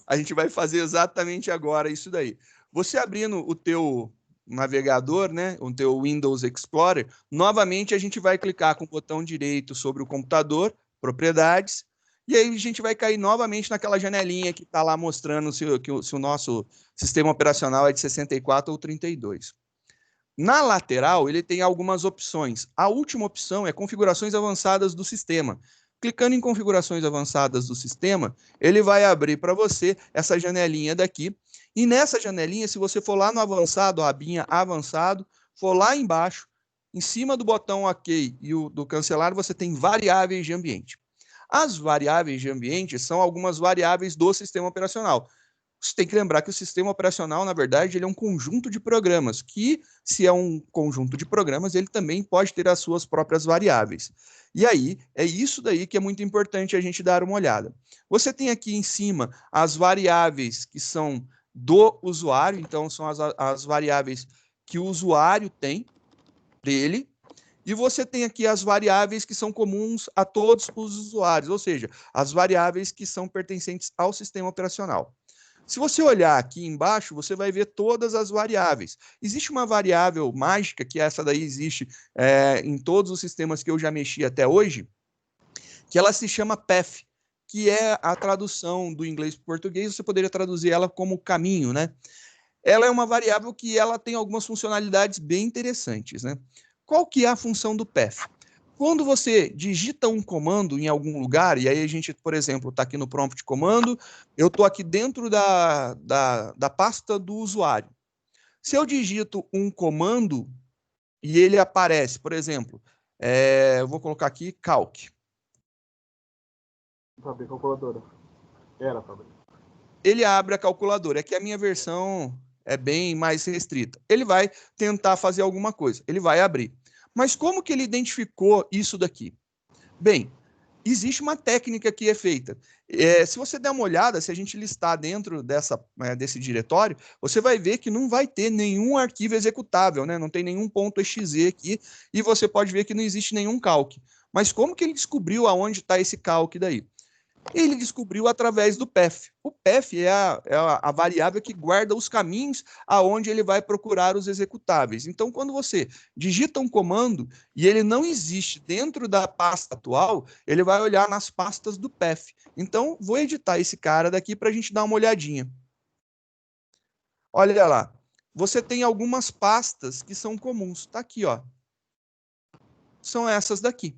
A gente vai fazer exatamente agora isso daí. Você abrindo o teu navegador, né, o teu Windows Explorer, novamente a gente vai clicar com o botão direito sobre o computador, propriedades, e aí a gente vai cair novamente naquela janelinha que está lá mostrando se o nosso sistema operacional é de 64 ou 32. Na lateral, ele tem algumas opções. A última opção é configurações avançadas do sistema. Clicando em configurações avançadas do sistema, ele vai abrir para você essa janelinha daqui. E nessa janelinha, se você for lá no avançado, a abinha avançado, for lá embaixo, em cima do botão OK e do cancelar, você tem variáveis de ambiente. As variáveis de ambiente são algumas variáveis do sistema operacional. Você tem que lembrar que o sistema operacional, na verdade, ele é um conjunto de programas, que, se é um conjunto de programas, ele também pode ter as suas próprias variáveis. E aí, é isso daí que é muito importante a gente dar uma olhada. Você tem aqui em cima as variáveis que são do usuário, então são as variáveis que o usuário tem dele, e você tem aqui as variáveis que são comuns a todos os usuários, ou seja, as variáveis que são pertencentes ao sistema operacional. Se você olhar aqui embaixo, você vai ver todas as variáveis. Existe uma variável mágica, que essa daí existe em todos os sistemas que eu já mexi até hoje, que ela se chama path, que é a tradução do inglês para o português, você poderia traduzir ela como caminho, né? Ela é uma variável que ela tem algumas funcionalidades bem interessantes, né? Qual que é a função do path? Quando você digita um comando em algum lugar, e aí a gente, por exemplo, está aqui no prompt comando, eu estou aqui dentro da pasta do usuário. Se eu digito um comando e ele aparece, por exemplo, eu vou colocar aqui calc. Para abrir a calculadora. Era para abrir. Ele abre a calculadora. Aqui a minha versão é bem mais restrita. Ele vai tentar fazer alguma coisa. Ele vai abrir. Mas como que ele identificou isso daqui? Bem, existe uma técnica que é feita. Se você der uma olhada, se a gente listar dentro desse diretório, você vai ver que não vai ter nenhum arquivo executável, né? Não tem nenhum .exe aqui, e você pode ver que não existe nenhum calc. Mas como que ele descobriu aonde está esse calc daí? Ele descobriu através do path. O path é a variável que guarda os caminhos aonde ele vai procurar os executáveis. Então, quando você digita um comando e ele não existe dentro da pasta atual, ele vai olhar nas pastas do path. Então, vou editar esse cara daqui para a gente dar uma olhadinha. Olha lá. Você tem algumas pastas que são comuns. Está aqui, ó. São essas daqui.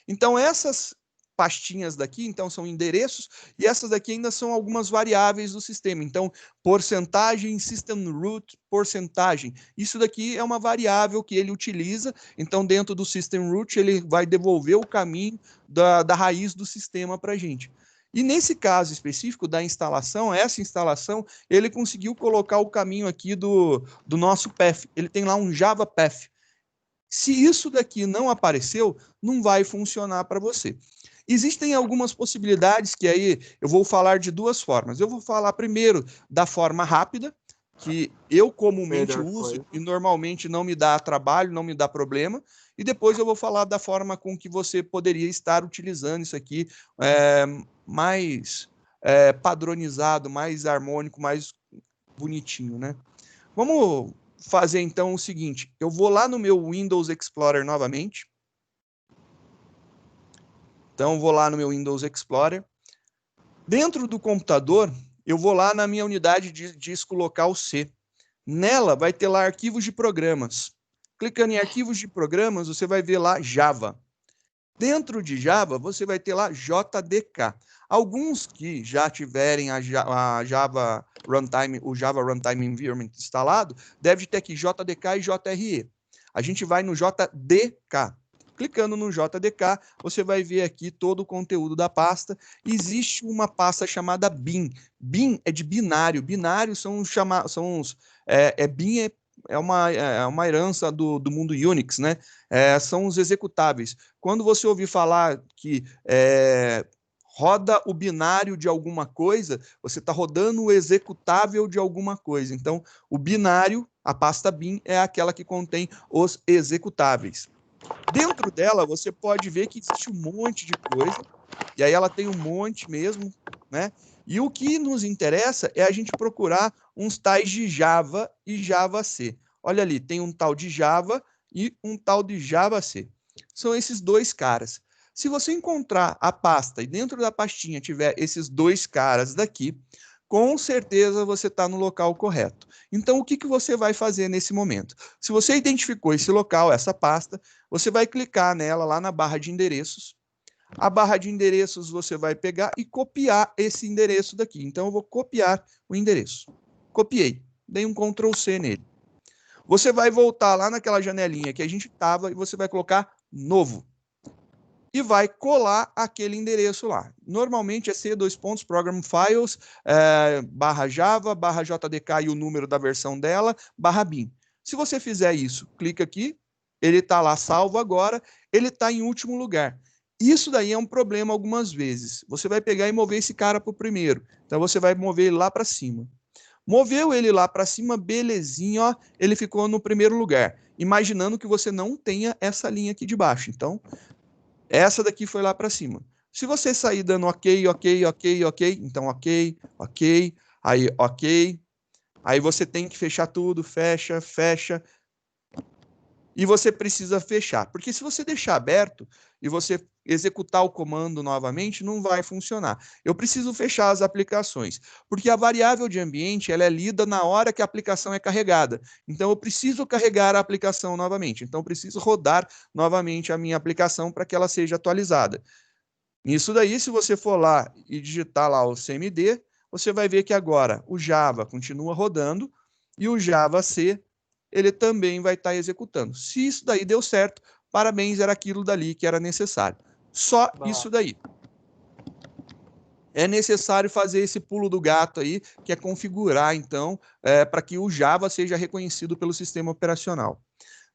Então, essas pastinhas daqui, então, são endereços, e essas daqui ainda são algumas variáveis do sistema. Então, porcentagem, system root, porcentagem. Isso daqui é uma variável que ele utiliza, então, dentro do system root, ele vai devolver o caminho da raiz do sistema para a gente. E nesse caso específico da instalação, essa instalação, ele conseguiu colocar o caminho aqui do nosso path. Ele tem lá um Java path. Se isso daqui não apareceu, não vai funcionar para você. Existem algumas possibilidades que aí eu vou falar de duas formas. Eu vou falar primeiro da forma rápida, que eu comumente Melhor uso coisa. e normalmente não me dá trabalho, não me dá problema, e depois eu vou falar da forma com que você poderia estar utilizando isso aqui mais padronizado, mais harmônico, mais bonitinho, né? Vamos fazer então o seguinte, eu vou lá no meu Windows Explorer novamente. Então, vou lá no meu Windows Explorer. Dentro do computador, eu vou lá na minha unidade de disco local C. Nela vai ter lá arquivos de programas. Clicando em arquivos de programas, você vai ver lá Java. Dentro de Java, você vai ter lá JDK. Alguns que já tiverem a Java Runtime, o Java Runtime Environment instalado, deve ter aqui JDK e JRE. A gente vai no JDK. Clicando no JDK, você vai ver aqui todo o conteúdo da pasta. Existe uma pasta chamada bin. Bin é de binário. Binários são os bin é uma herança do mundo Unix, né? São os executáveis. Quando você ouvir falar que roda o binário de alguma coisa, você está rodando o executável de alguma coisa. Então, o binário, a pasta bin, é aquela que contém os executáveis. Dentro dela, você pode ver que existe um monte de coisa, e aí ela tem um monte mesmo, né? E o que nos interessa é a gente procurar uns tais de Java e Java C. Olha ali, tem um tal de Java e um tal de Java C. São esses dois caras. Se você encontrar a pasta e dentro da pastinha tiver esses dois caras daqui, com certeza você está no local correto. Então, o que você vai fazer nesse momento? Se você identificou esse local, essa pasta, você vai clicar nela lá na barra de endereços. A barra de endereços você vai pegar e copiar esse endereço daqui. Então, eu vou copiar o endereço. Copiei. Dei um Ctrl C nele. Você vai voltar lá naquela janelinha que a gente estava e você vai colocar novo. E vai colar aquele endereço lá. Normalmente é C:/Program Files, /Java, /JDK e o número da versão dela, /bin. Se você fizer isso, clica aqui, ele está lá salvo agora, ele está em último lugar. Isso daí é um problema algumas vezes. Você vai pegar e mover esse cara para o primeiro. Então você vai mover ele lá para cima. Moveu ele lá para cima, belezinho, ó, ele ficou no primeiro lugar. Imaginando que você não tenha essa linha aqui de baixo. Então, essa daqui foi lá para cima. Se você sair dando ok, ok, ok, ok, então ok, ok, aí ok, aí você tem que fechar tudo, fecha, fecha, e você precisa fechar, porque se você deixar aberto e você executar o comando novamente, não vai funcionar. Eu preciso fechar as aplicações, porque a variável de ambiente ela é lida na hora que a aplicação é carregada. Então, eu preciso carregar a aplicação novamente. Então, eu preciso rodar novamente a minha aplicação para que ela seja atualizada. Nisso daí, se você for lá e digitar lá o CMD, você vai ver que agora o Java continua rodando e o Java C ele também vai estar executando. Se isso daí deu certo, parabéns, era aquilo dali que era necessário. Só isso daí. É necessário fazer esse pulo do gato aí, que é configurar, então, para que o Java seja reconhecido pelo sistema operacional.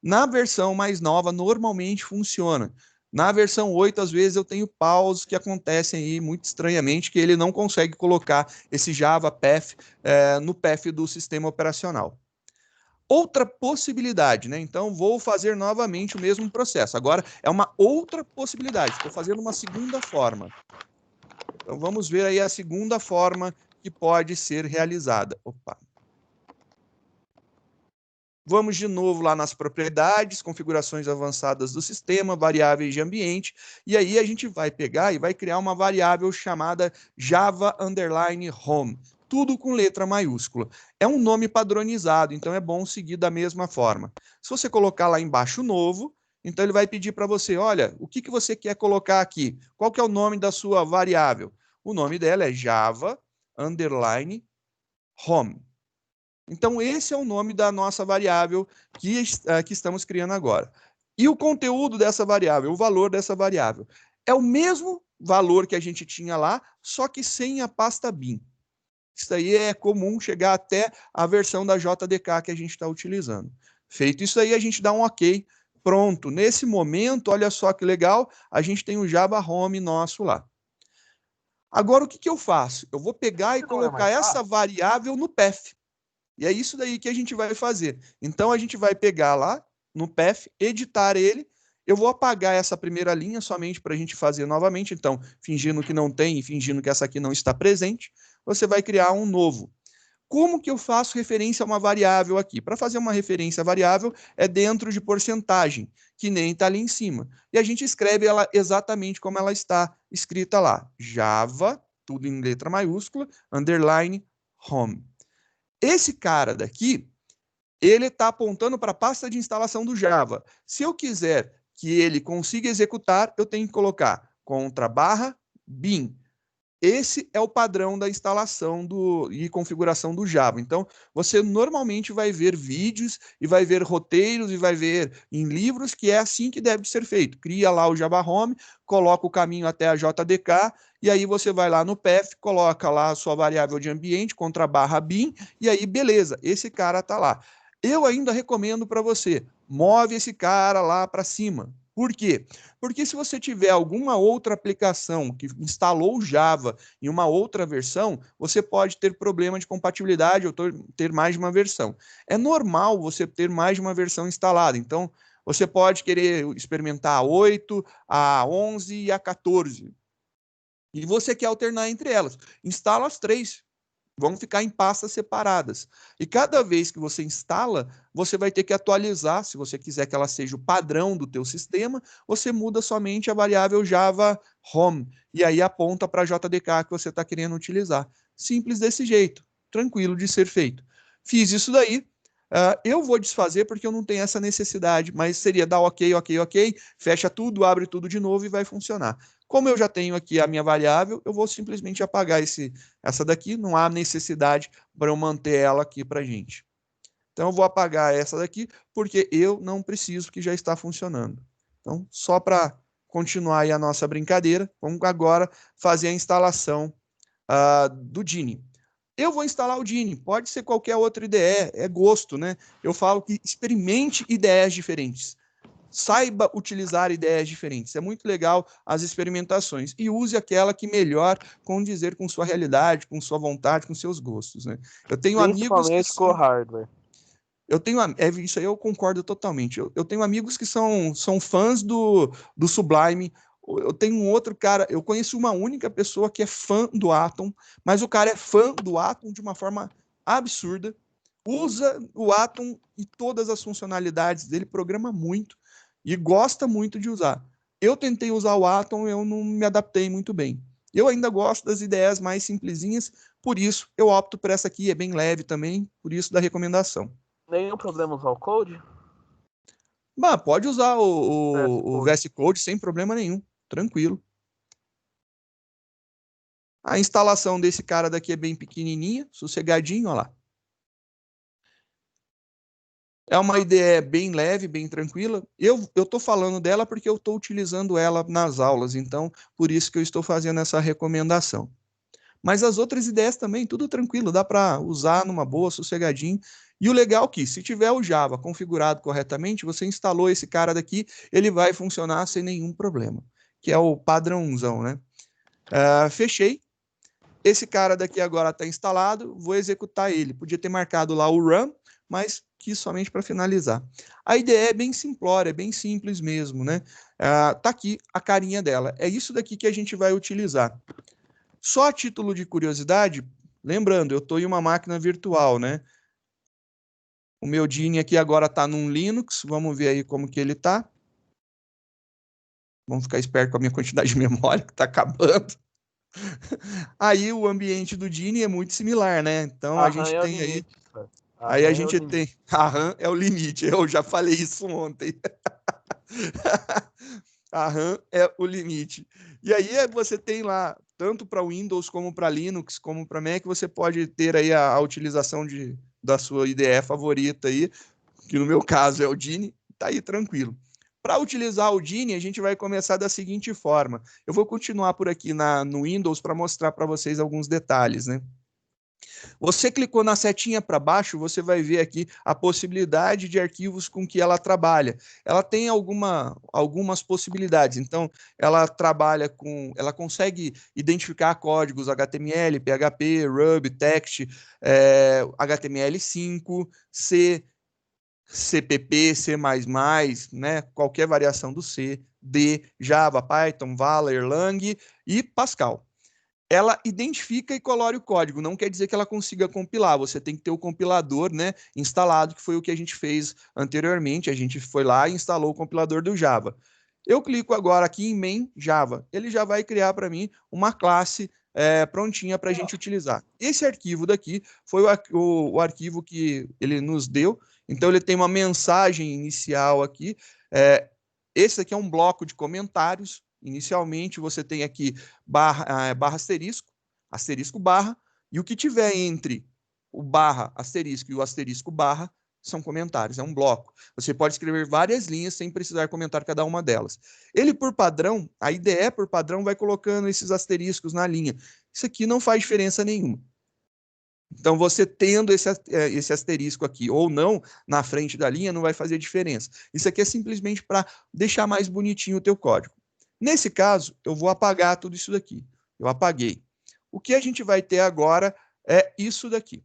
Na versão mais nova, normalmente funciona. Na versão 8, às vezes, eu tenho pausas que acontecem aí muito estranhamente, que ele não consegue colocar esse Java path no path do sistema operacional. Outra possibilidade, né? Então, vou fazer novamente o mesmo processo. Agora, é uma outra possibilidade. Estou fazendo uma segunda forma. Então, vamos ver aí a segunda forma que pode ser realizada. Opa. Vamos de novo lá nas propriedades, configurações avançadas do sistema, variáveis de ambiente, e aí a gente vai pegar e vai criar uma variável chamada Java_Home. Tudo com letra maiúscula. É um nome padronizado, então é bom seguir da mesma forma. Se você colocar lá embaixo novo, então ele vai pedir para você, olha, o que você quer colocar aqui? Qual que é o nome da sua variável? O nome dela é Java_Home. Então, esse é o nome da nossa variável que estamos criando agora. E o conteúdo dessa variável, o valor dessa variável, é o mesmo valor que a gente tinha lá, só que sem a pasta bin. Isso aí é comum chegar até a versão da JDK que a gente está utilizando. Feito isso aí, a gente dá um ok. Pronto. Nesse momento, olha só que legal, a gente tem o Java Home nosso lá. Agora, o que eu faço? Eu vou pegar e colocar essa variável no path. E é isso daí que a gente vai fazer. Então, a gente vai pegar lá no path, editar ele. Eu vou apagar essa primeira linha somente para a gente fazer novamente. Então, fingindo que não tem e fingindo que essa aqui não está presente, você vai criar um novo. Como que eu faço referência a uma variável aqui? Para fazer uma referência variável é dentro de porcentagem, que nem está ali em cima. E a gente escreve ela exatamente como ela está escrita lá. Java, tudo em letra maiúscula, underline, home. Esse cara daqui, ele está apontando para a pasta de instalação do Java. Se eu quiser que ele consiga executar, eu tenho que colocar /bin. Esse é o padrão da instalação e configuração do Java. Então, você normalmente vai ver vídeos e vai ver roteiros e vai ver em livros que é assim que deve ser feito. Cria lá o Java Home, coloca o caminho até a JDK, e aí você vai lá no path, coloca lá a sua variável de ambiente, /bin, e aí beleza, esse cara está lá. Eu ainda recomendo para você, move esse cara lá para cima. Por quê? Porque se você tiver alguma outra aplicação que instalou Java em uma outra versão, você pode ter problema de compatibilidade ou ter mais de uma versão. É normal você ter mais de uma versão instalada. Então, você pode querer experimentar a 8, a 11 e a 14. E você quer alternar entre elas. Instala as 3. Vão ficar em pastas separadas. E cada vez que você instala, você vai ter que atualizar, se você quiser que ela seja o padrão do teu sistema, você muda somente a variável Java Home, e aí aponta para a JDK que você está querendo utilizar. Simples desse jeito, tranquilo de ser feito. Fiz isso daí, eu vou desfazer porque eu não tenho essa necessidade, mas seria dar ok, fecha tudo, abre tudo de novo e vai funcionar. Como eu já tenho aqui a minha variável, eu vou simplesmente apagar essa daqui, não há necessidade para eu manter ela aqui para a gente. Então, eu vou apagar essa daqui, porque eu não preciso, que já está funcionando. Então, só para continuar aí a nossa brincadeira, vamos agora fazer a instalação do Dini. Eu vou instalar o Dini, pode ser qualquer outra IDE, é gosto, né? Eu falo que experimente IDEs diferentes. Saiba utilizar ideias diferentes. É muito legal as experimentações. E use aquela que melhor condizer com sua realidade, com sua vontade, com seus gostos. Né? Eu tenho amigos que com o hardware. Isso aí eu concordo totalmente. Eu tenho amigos que são fãs do Sublime. Eu tenho um outro cara, eu conheço uma única pessoa que é fã do Atom, mas o cara é fã do Atom de uma forma absurda. Usa o Atom e todas as funcionalidades dele, programa muito e gosta muito de usar. Eu tentei usar o Atom, eu não me adaptei muito bem. Eu ainda gosto das ideias mais simplesinhas, por isso eu opto por essa aqui, é bem leve também, por isso da recomendação. Nenhum problema usar o Code? Bah, pode usar o VS Code sem problema nenhum, tranquilo. A instalação desse cara daqui é bem pequenininha, sossegadinho, olha lá. É uma ideia bem leve, bem tranquila. Eu estou falando dela porque eu estou utilizando ela nas aulas, então por isso que eu estou fazendo essa recomendação. Mas as outras ideias também, tudo tranquilo, dá para usar numa boa, sossegadinho. E o legal é que, se tiver o Java configurado corretamente, você instalou esse cara daqui, ele vai funcionar sem nenhum problema, que é o padrãozão, né? Fechei. Esse cara daqui agora está instalado, vou executar ele. Podia ter marcado lá o run, mas quis somente para finalizar. A IDE é bem simplória, é bem simples mesmo, né? Tá aqui a carinha dela. É isso daqui que a gente vai utilizar. Só a título de curiosidade, lembrando, eu estou em uma máquina virtual, né? O meu Dini aqui agora está num Linux, vamos ver aí como que ele está. Vamos ficar esperto com a minha quantidade de memória, que está acabando. Aí o ambiente do Dini é muito similar, né? Então a gente tem aí... Aí a gente tem... A RAM é o limite, eu já falei isso ontem. A RAM é o limite. E aí você tem lá, tanto para Windows como para Linux, como para Mac, você pode ter aí a utilização da sua IDE favorita aí, que no meu caso é o Dini, tá aí tranquilo. Para utilizar o Dini, a gente vai começar da seguinte forma. Eu vou continuar por aqui no Windows para mostrar para vocês alguns detalhes, né? Você clicou na setinha para baixo, você vai ver aqui a possibilidade de arquivos com que ela trabalha. Ela tem algumas possibilidades. Então, ela trabalha ela consegue identificar códigos HTML, PHP, Ruby, Text, HTML5, C, CPP, C++, né? Qualquer variação do C, D, Java, Python, Vala, Erlang e Pascal. Ela identifica e colore o código, não quer dizer que ela consiga compilar, você tem que ter o compilador, né, instalado, que foi o que a gente fez anteriormente, a gente foi lá e instalou o compilador do Java. Eu clico agora aqui em main Java, ele já vai criar para mim uma classe prontinha para a gente utilizar. Esse arquivo daqui foi o arquivo que ele nos deu, então ele tem uma mensagem inicial aqui, esse aqui é um bloco de comentários. Inicialmente, você tem aqui barra asterisco, asterisco barra, e o que tiver entre o barra asterisco e o asterisco barra são comentários, é um bloco. Você pode escrever várias linhas sem precisar comentar cada uma delas. Ele, por padrão, a IDE, por padrão, vai colocando esses asteriscos na linha. Isso aqui não faz diferença nenhuma. Então, você tendo esse asterisco aqui ou não na frente da linha, não vai fazer diferença. Isso aqui é simplesmente para deixar mais bonitinho o teu código. Nesse caso, eu vou apagar tudo isso daqui. Eu apaguei. O que a gente vai ter agora é isso daqui.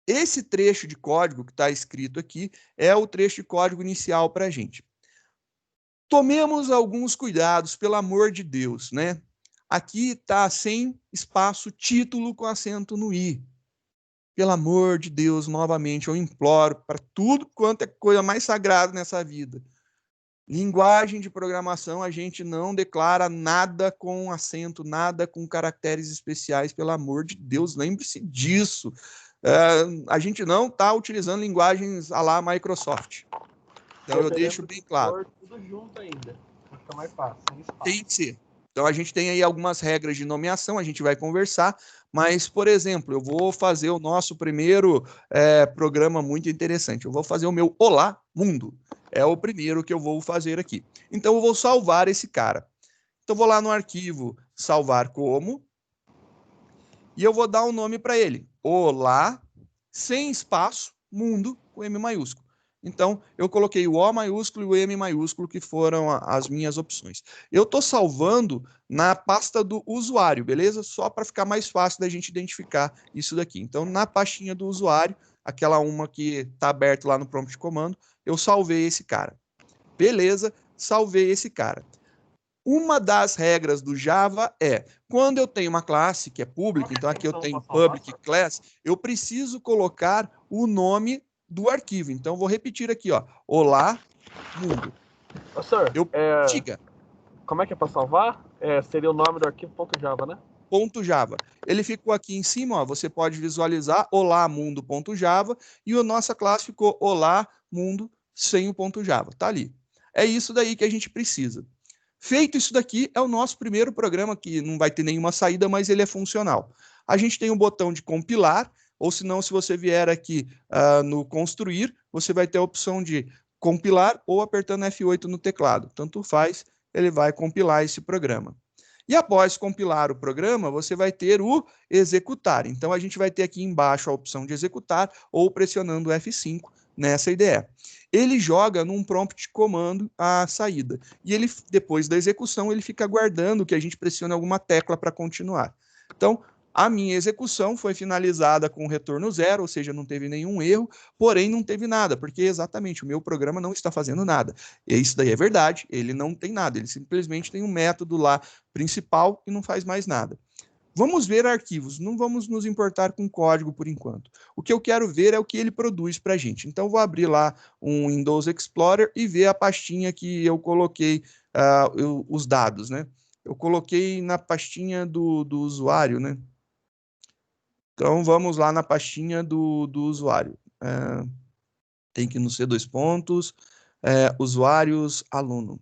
Esse trecho de código que está escrito aqui é o trecho de código inicial para a gente. Tomemos alguns cuidados, pelo amor de Deus, né? Aqui está sem espaço título com acento no i. Pelo amor de Deus, novamente, eu imploro para tudo quanto é coisa mais sagrada nessa vida. Linguagem de programação, a gente não declara nada com acento, nada com caracteres especiais, pelo amor de Deus, lembre-se disso. A gente não está utilizando linguagens à la Microsoft. Então eu deixo bem claro. Tudo junto ainda, para ficar mais fácil. Tem que ser. Então a gente tem aí algumas regras de nomeação, a gente vai conversar, mas, por exemplo, eu vou fazer o nosso primeiro programa muito interessante. Eu vou fazer o meu Olá Mundo. É o primeiro que eu vou fazer aqui. Então, eu vou salvar esse cara. Então, eu vou lá no arquivo salvar como e eu vou dar um nome para ele. Olá, sem espaço, mundo, com M maiúsculo. Então, eu coloquei o O maiúsculo e o M maiúsculo, que foram as minhas opções. Eu estou salvando na pasta do usuário, beleza? Só para ficar mais fácil da gente identificar isso daqui. Então, na pastinha do usuário, aquela uma que está aberta lá no prompt de comando, eu salvei esse cara. Beleza, salvei esse cara. Uma das regras do Java é, quando eu tenho uma classe que é pública, então aqui eu tenho public class, eu preciso colocar o nome do arquivo. Então, eu vou repetir aqui, ó. Olá, mundo. Professor, diga. Como é que é para salvar? Seria o nome do arquivo .java, né? .java. Ele ficou aqui em cima, ó, você pode visualizar olá mundo.java e a nossa classe ficou olá mundo sem o .java. Tá ali. É isso daí que a gente precisa. Feito isso daqui, é o nosso primeiro programa que não vai ter nenhuma saída, mas ele é funcional. A gente tem um botão de compilar, ou se não, se você vier aqui no construir, você vai ter a opção de compilar ou apertando F8 no teclado. Tanto faz, ele vai compilar esse programa. E após compilar o programa, você vai ter o executar. Então, a gente vai ter aqui embaixo a opção de executar ou pressionando F5 nessa IDE. Ele joga num prompt de comando a saída. E ele, depois da execução, ele fica aguardando que a gente pressione alguma tecla para continuar. Então, a minha execução foi finalizada com retorno 0, ou seja, não teve nenhum erro, porém não teve nada, porque exatamente o meu programa não está fazendo nada. E isso daí é verdade, ele não tem nada, ele simplesmente tem um método lá principal e não faz mais nada. Vamos ver arquivos, não vamos nos importar com código por enquanto. O que eu quero ver é o que ele produz para a gente. Então, vou abrir lá um Windows Explorer e ver a pastinha que eu coloquei os dados, né? Eu coloquei na pastinha do usuário, né? Então, vamos lá na pastinha do usuário. Tem que ir no C2 pontos, usuários, aluno.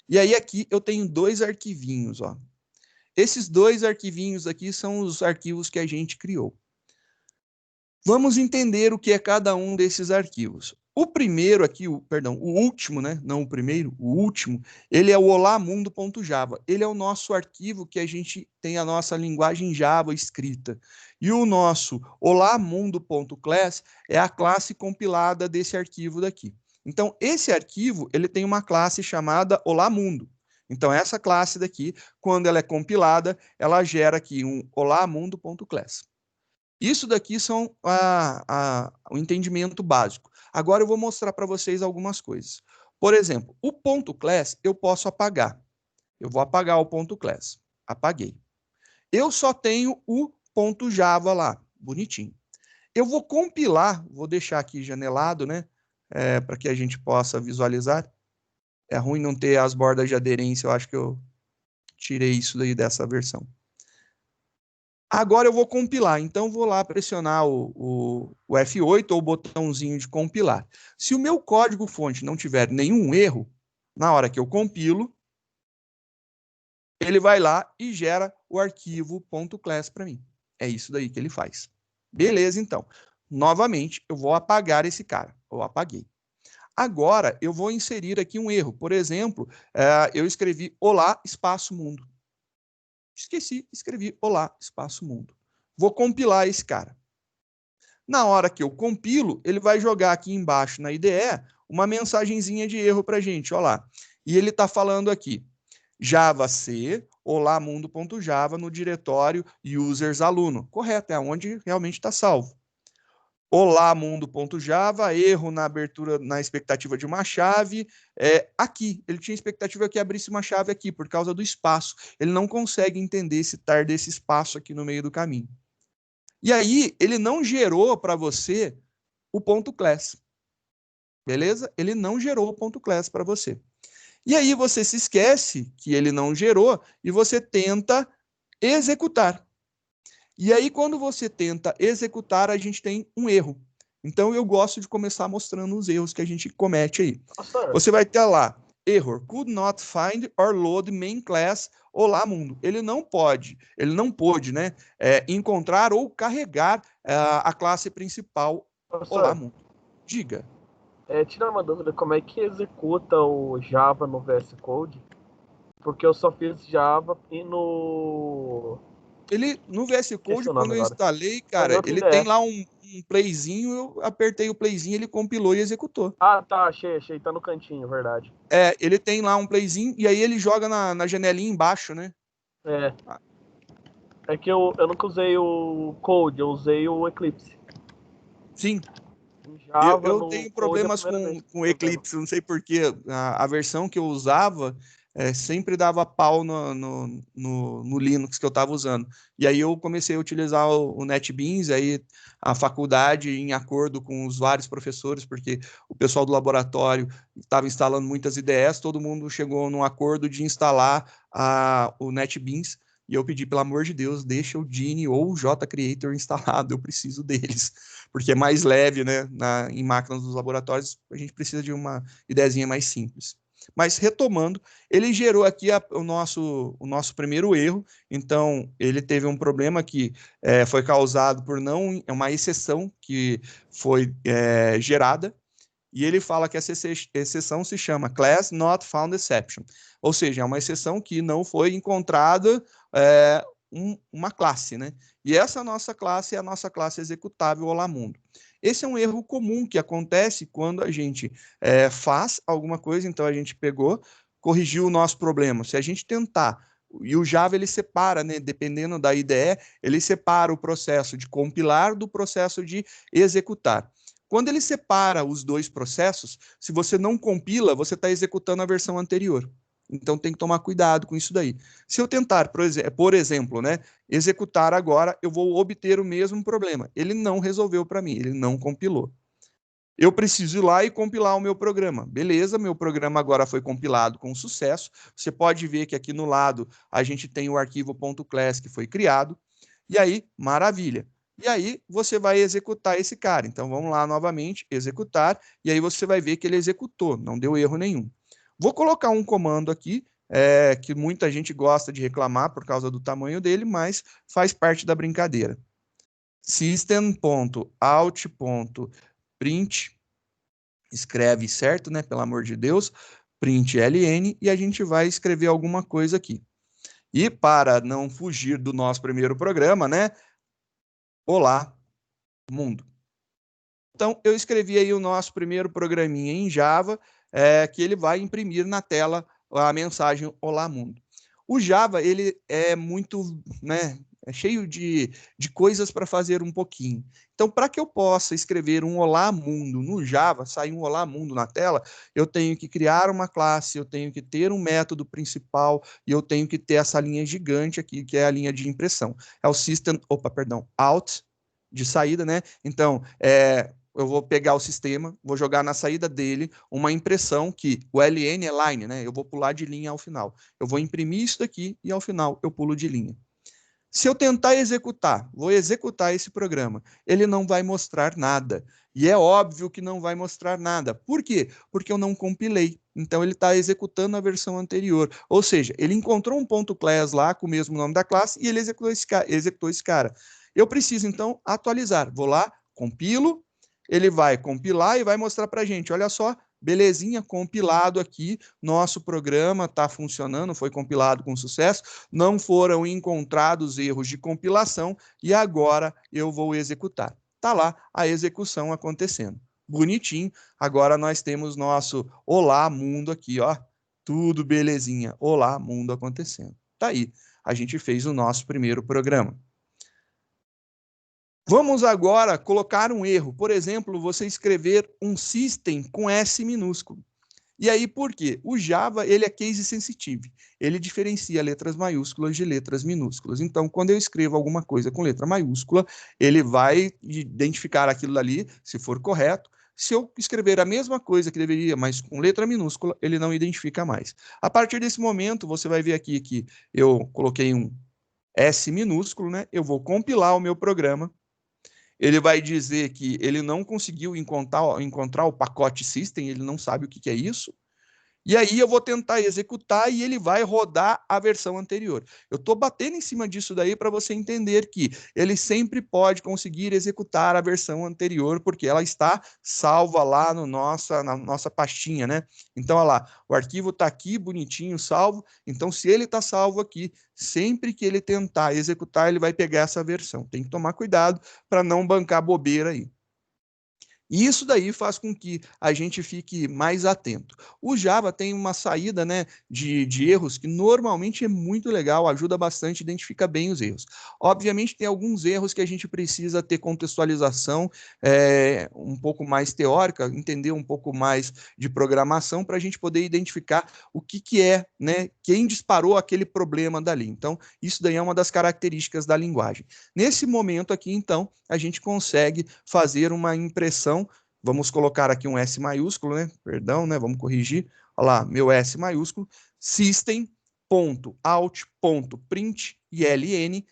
E aí, aqui, eu tenho 2 arquivinhos, ó. Esses 2 arquivinhos aqui são os arquivos que a gente criou. Vamos entender o que é cada um desses arquivos. O primeiro aqui, o último, né? Não o primeiro, o último, ele é o olamundo.java. Ele é o nosso arquivo que a gente tem a nossa linguagem Java escrita. E o nosso olamundo.class é a classe compilada desse arquivo daqui. Então, esse arquivo, ele tem uma classe chamada olamundo. Então, essa classe daqui, quando ela é compilada, ela gera aqui um olamundo.class. Isso daqui são o entendimento básico. Agora eu vou mostrar para vocês algumas coisas. Por exemplo, o ponto .class eu posso apagar. Eu vou apagar o ponto .class. Apaguei. Eu só tenho o ponto .java lá, bonitinho. Eu vou compilar, vou deixar aqui janelado, né? Para que a gente possa visualizar. É ruim não ter as bordas de aderência, eu acho que eu tirei isso daí dessa versão. Agora eu vou compilar, então vou lá pressionar o F8 ou o botãozinho de compilar. Se o meu código-fonte não tiver nenhum erro, na hora que eu compilo, ele vai lá e gera o arquivo .class para mim. É isso daí que ele faz. Beleza, então. Novamente, eu vou apagar esse cara. Eu apaguei. Agora, eu vou inserir aqui um erro. Por exemplo, eu escrevi olá, espaço mundo. Esqueci, escrevi olá, espaço mundo. Vou compilar esse cara. Na hora que eu compilo, ele vai jogar aqui embaixo na IDE uma mensagenzinha de erro para a gente, olha lá. E ele está falando aqui, Java C, olá mundo.java no diretório users aluno. Correto, é onde realmente está salvo. Olá mundo.java, erro na abertura, na expectativa de uma chave, aqui, ele tinha expectativa que abrisse uma chave aqui, por causa do espaço, ele não consegue entender esse tar desse espaço aqui no meio do caminho. E aí, ele não gerou para você o ponto .class, beleza? Ele não gerou o ponto .class para você. E aí você se esquece que ele não gerou e você tenta executar. E aí, quando você tenta executar, a gente tem um erro. Então, eu gosto de começar mostrando os erros que a gente comete aí. Você vai ter lá, error, could not find or load main class olá mundo. Ele não pôde, né, encontrar ou carregar a classe principal olá mundo. Diga. Tira uma dúvida, como é que executa o Java no VS Code? Porque eu só fiz Java e no VS Code, quando eu instalei, cara, ele tem lá um playzinho, eu apertei o playzinho, ele compilou e executou. Ah, tá, achei, tá no cantinho, verdade. Ele tem lá um playzinho, e aí ele joga na janelinha embaixo, né? É que eu nunca usei o Code, eu usei o Eclipse. Sim. Java, eu tenho problemas com o Eclipse, não sei porquê. A versão que eu usava sempre dava pau no Linux que eu estava usando. E aí eu comecei a utilizar o NetBeans, aí a faculdade, em acordo com os vários professores, porque o pessoal do laboratório estava instalando muitas IDEs, todo mundo chegou num acordo de instalar o NetBeans. E eu pedi, pelo amor de Deus, deixa o Genie ou o JCreator instalado, eu preciso deles, porque é mais leve, né? Em máquinas dos laboratórios, a gente precisa de uma idezinha mais simples. Mas, retomando, ele gerou aqui o nosso primeiro erro, então ele teve um problema que foi causado por uma exceção que foi gerada, e ele fala que essa exceção se chama Class Not Found Exception, ou seja, é uma exceção que não foi encontrada uma classe, né? E essa nossa classe é a nossa classe executável olá mundo. Esse é um erro comum que acontece quando a gente faz alguma coisa, então a gente pegou, corrigiu o nosso problema. Se a gente tentar, e o Java ele separa, né, dependendo da IDE, ele separa o processo de compilar do processo de executar. Quando ele separa os dois processos, se você não compila, você está executando a versão anterior. Então tem que tomar cuidado com isso daí. Se eu tentar, por exemplo, né, executar agora, eu vou obter o mesmo problema. Ele não resolveu para mim, ele não compilou. Eu preciso ir lá e compilar o meu programa. Beleza, meu programa agora foi compilado com sucesso. Você pode ver que aqui no lado a gente tem o arquivo .class que foi criado. E aí, maravilha. E aí você vai executar esse cara. Então vamos lá novamente, executar, e aí você vai ver que ele executou, não deu erro nenhum. Vou colocar um comando aqui, que muita gente gosta de reclamar por causa do tamanho dele, mas faz parte da brincadeira. System.out.print escreve certo, né? Pelo amor de Deus, print ln, e a gente vai escrever alguma coisa aqui. E para não fugir do nosso primeiro programa, né? Olá, mundo. Então, eu escrevi aí o nosso primeiro programinha em Java, que ele vai imprimir na tela a mensagem Olá, mundo. O Java, ele é muito, né, é cheio de coisas para fazer um pouquinho. Então, para que eu possa escrever um Olá, mundo no Java, sair um Olá, mundo na tela, eu tenho que criar uma classe, eu tenho que ter um método principal e eu tenho que ter essa linha gigante aqui, que é a linha de impressão. É o system, out, de saída, né? Então, eu vou pegar o sistema, vou jogar na saída dele uma impressão que o LN é line, né? Eu vou pular de linha ao final. Eu vou imprimir isso daqui e ao final eu pulo de linha. Se eu tentar executar, vou executar esse programa, ele não vai mostrar nada. E é óbvio que não vai mostrar nada. Por quê? Porque eu não compilei. Então ele está executando a versão anterior. Ou seja, ele encontrou um ponto class lá com o mesmo nome da classe e ele executou esse cara. Eu preciso, então, atualizar. Vou lá, compilo, ele vai compilar e vai mostrar para a gente, olha só, belezinha, compilado aqui, nosso programa está funcionando, foi compilado com sucesso, não foram encontrados erros de compilação e agora eu vou executar. Está lá a execução acontecendo. Bonitinho, agora nós temos nosso Olá Mundo aqui, ó, tudo belezinha, Olá Mundo acontecendo. Tá aí, a gente fez o nosso primeiro programa. Vamos agora colocar um erro. Por exemplo, você escrever um system com S minúsculo. E aí, por quê? O Java, ele é case sensitive. Ele diferencia letras maiúsculas de letras minúsculas. Então, quando eu escrevo alguma coisa com letra maiúscula, ele vai identificar aquilo ali, se for correto. Se eu escrever a mesma coisa que deveria, mas com letra minúscula, ele não identifica mais. A partir desse momento, você vai ver aqui que eu coloquei um S minúsculo, né? Eu vou compilar o meu programa. Ele vai dizer que ele não conseguiu encontrar o pacote system, ele não sabe o que é isso. E aí eu vou tentar executar e ele vai rodar a versão anterior. Eu estou batendo em cima disso daí para você entender que ele sempre pode conseguir executar a versão anterior, porque ela está salva lá no na nossa pastinha, né? Então, olha lá, o arquivo está aqui, bonitinho, salvo. Então, se ele está salvo aqui, sempre que ele tentar executar, ele vai pegar essa versão. Tem que tomar cuidado para não bancar bobeira aí. E isso daí faz com que a gente fique mais atento. O Java tem uma saída, né, de erros que normalmente é muito legal, ajuda bastante, identifica bem os erros. Obviamente tem alguns erros que a gente precisa ter contextualização um pouco mais teórica, entender um pouco mais de programação para a gente poder identificar o que é, né, quem disparou aquele problema dali. Então, isso daí é uma das características da linguagem. Nesse momento aqui, então, a gente consegue fazer uma impressão. Vamos colocar aqui um S maiúsculo, né? Perdão, né? Vamos corrigir. Olha lá, meu S maiúsculo, system.out.println,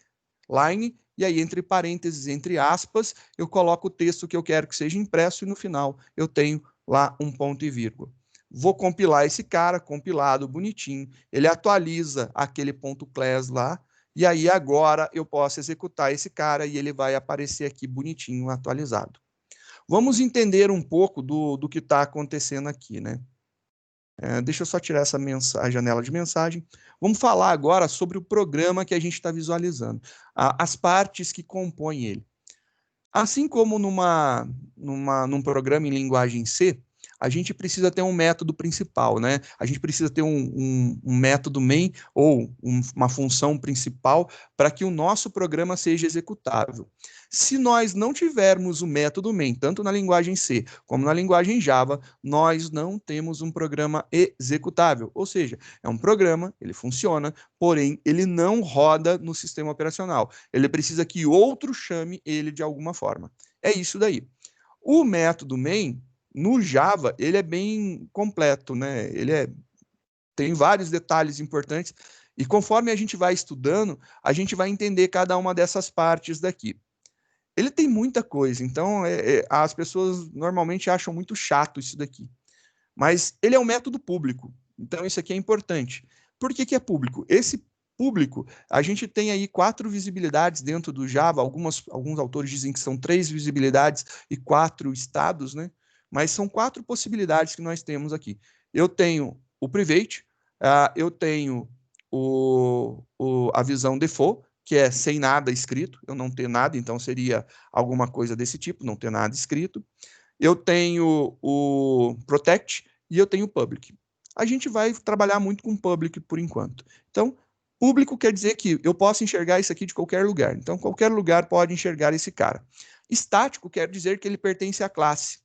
line, e aí entre parênteses, entre aspas, eu coloco o texto que eu quero que seja impresso e no final eu tenho lá um ponto e vírgula. Vou compilar esse cara, compilado, bonitinho, ele atualiza aquele ponto class lá, e aí agora eu posso executar esse cara e ele vai aparecer aqui bonitinho, atualizado. Vamos entender um pouco do que está acontecendo aqui, né? Deixa eu só tirar essa janela de mensagem. Vamos falar agora sobre o programa que a gente está visualizando, as partes que compõem ele. Assim como num programa em linguagem C, a gente precisa ter um método principal, né? A gente precisa ter um método main ou uma função principal para que o nosso programa seja executável. Se nós não tivermos o método main, tanto na linguagem C como na linguagem Java, nós não temos um programa executável. Ou seja, é um programa, ele funciona, porém ele não roda no sistema operacional. Ele precisa que outro chame ele de alguma forma. É isso daí. O método main, no Java, ele é bem completo, né? Tem vários detalhes importantes e conforme a gente vai estudando, a gente vai entender cada uma dessas partes daqui. Ele tem muita coisa, então as pessoas normalmente acham muito chato isso daqui. Mas ele é um método público, então isso aqui é importante. Por que é público? Esse público, a gente tem aí 4 visibilidades dentro do Java, alguns autores dizem que são 3 visibilidades e 4 estados, né? mas são 4 possibilidades que nós temos aqui. Eu tenho o private, eu tenho a visão default, que é sem nada escrito, eu não tenho nada, então seria alguma coisa desse tipo, não ter nada escrito. Eu tenho o protect e eu tenho o public. A gente vai trabalhar muito com public por enquanto. Então, público quer dizer que eu posso enxergar isso aqui de qualquer lugar. Então, qualquer lugar pode enxergar esse cara. Estático quer dizer que ele pertence à classe.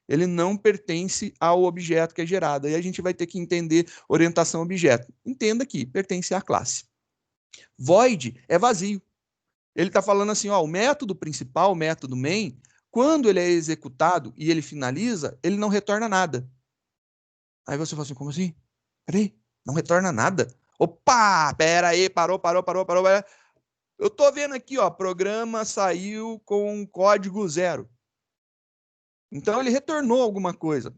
Ele não pertence ao objeto que é gerado. Aí a gente vai ter que entender orientação objeto. Entenda que pertence à classe. Void é vazio. Ele está falando assim, ó, o método principal, o método main, quando ele é executado e ele finaliza, ele não retorna nada. Aí você fala assim, como assim? Peraí, não retorna nada? Opa, pera aí, parou. Eu tô vendo aqui, ó, programa saiu com código 0. Então, ele retornou alguma coisa.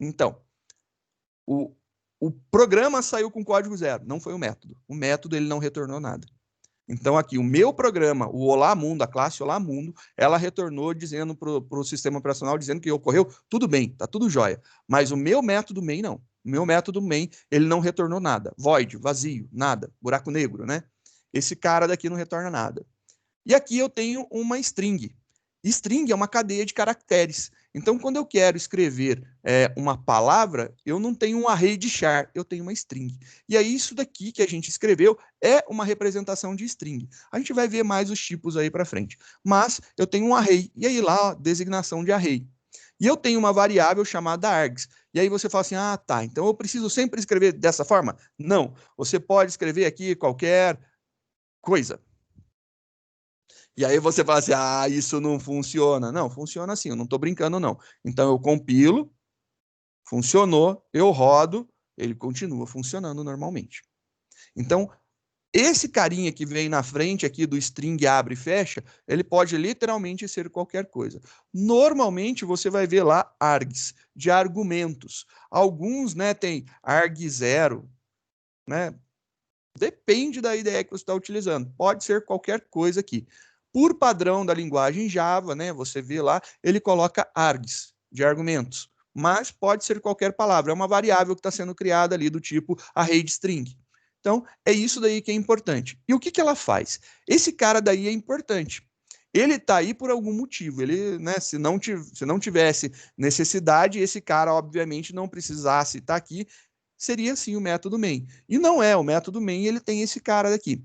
Então, o programa saiu com código 0, não foi o método. O método, ele não retornou nada. Então, aqui, o meu programa, o Olá Mundo, a classe Olá Mundo, ela retornou dizendo para o sistema operacional, dizendo que ocorreu tudo bem, tá tudo jóia. Mas o meu método main, não. O meu método main, ele não retornou nada. Void, vazio, nada. Buraco negro, né? Esse cara daqui não retorna nada. E aqui eu tenho uma string. String é uma cadeia de caracteres. Então, quando eu quero escrever uma palavra, eu não tenho um array de char, eu tenho uma string. E aí, isso daqui que a gente escreveu é uma representação de string. A gente vai ver mais os tipos aí para frente. Mas eu tenho um array, e aí lá, ó, designação de array. E eu tenho uma variável chamada args. E aí você fala assim, ah, tá, então eu preciso sempre escrever dessa forma? Não, você pode escrever aqui qualquer coisa. E aí você fala assim, ah, isso não funciona. Não, funciona assim, eu não estou brincando, não. Então eu compilo, funcionou, eu rodo, ele continua funcionando normalmente. Então, esse carinha que vem na frente aqui do string abre e fecha, ele pode literalmente ser qualquer coisa. Normalmente você vai ver lá args, de argumentos. Alguns, né, tem arg0, né? Depende da ideia que você está utilizando. Pode ser qualquer coisa aqui. Por padrão da linguagem Java, né, você vê lá, ele coloca args, de argumentos. Mas pode ser qualquer palavra. É uma variável que está sendo criada ali do tipo array de string. Então, é isso daí que é importante. E o que, que ela faz? Esse cara daí é importante. Ele está aí por algum motivo. Ele, né, se não tivesse necessidade, esse cara, obviamente, não precisasse estar aqui, seria sim o método main. E não é, o método main, ele tem esse cara daqui.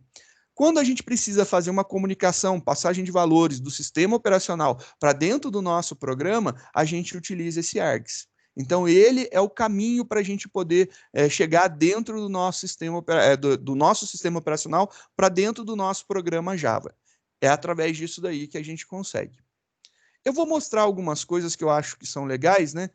Quando a gente precisa fazer uma comunicação, passagem de valores do sistema operacional para dentro do nosso programa, a gente utiliza esse args. Então, ele é o caminho para a gente poder chegar dentro do nosso sistema, do nosso sistema operacional para dentro do nosso programa Java. É através disso daí que a gente consegue. Eu vou mostrar algumas coisas que eu acho que são legais, né?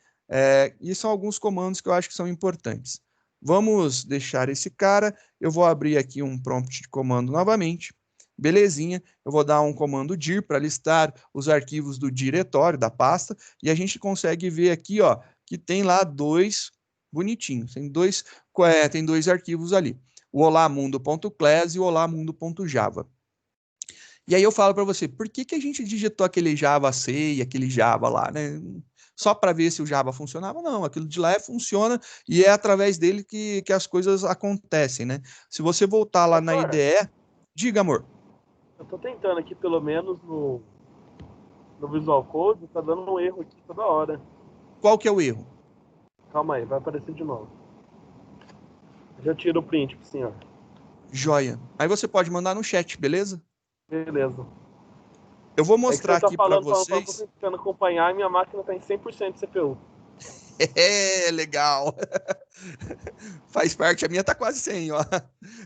E são alguns comandos que eu acho que são importantes. Vamos deixar esse cara, eu vou abrir aqui um prompt de comando novamente, belezinha, eu vou dar um comando dir para listar os arquivos do diretório, da pasta, e a gente consegue ver aqui, ó, que tem lá dois bonitinhos, tem dois arquivos ali, o olamundo.class e o olamundo.java. E aí eu falo para você, por que a gente digitou aquele Java C e aquele Java lá, né? Só para ver se o Java funcionava? Não, aquilo de lá funciona e é através dele que as coisas acontecem, né? Se você voltar lá na IDE, diga, amor. Eu tô tentando aqui, pelo menos no Visual Code, tá dando um erro aqui toda hora. Qual que é o erro? Calma aí, vai aparecer de novo. Já tiro o print pro senhor. Joia. Aí você pode mandar no chat, beleza? Beleza. Eu vou mostrar aqui para vocês. Eu tô tentando acompanhar e minha máquina tá em 100% de CPU. É, legal. Faz parte, a minha tá quase 100, ó.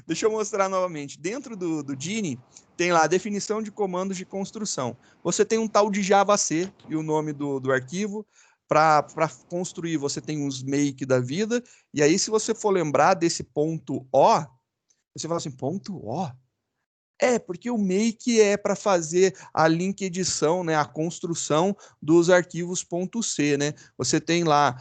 Deixa eu mostrar novamente. Dentro do Gini, tem lá a definição de comandos de construção. Você tem um tal de Java C e o nome do arquivo. Para construir, você tem os make da vida. E aí, se você for lembrar desse ponto O, você fala assim, ponto O? Porque o make é para fazer a link edição, né, a construção dos arquivos .c, né? Você tem lá,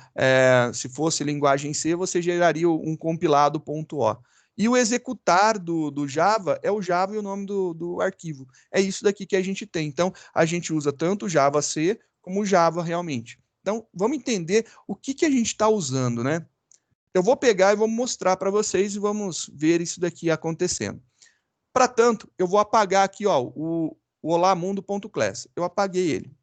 se fosse linguagem C, você geraria um compilado .o. E o executar do Java é o Java e o nome do arquivo. É isso daqui que a gente tem. Então, a gente usa tanto Java C como Java realmente. Então, vamos entender o que a gente está usando, né? Eu vou pegar e vou mostrar para vocês e vamos ver isso daqui acontecendo. Para tanto, eu vou apagar aqui, ó, o olamundo.class. Eu apaguei ele.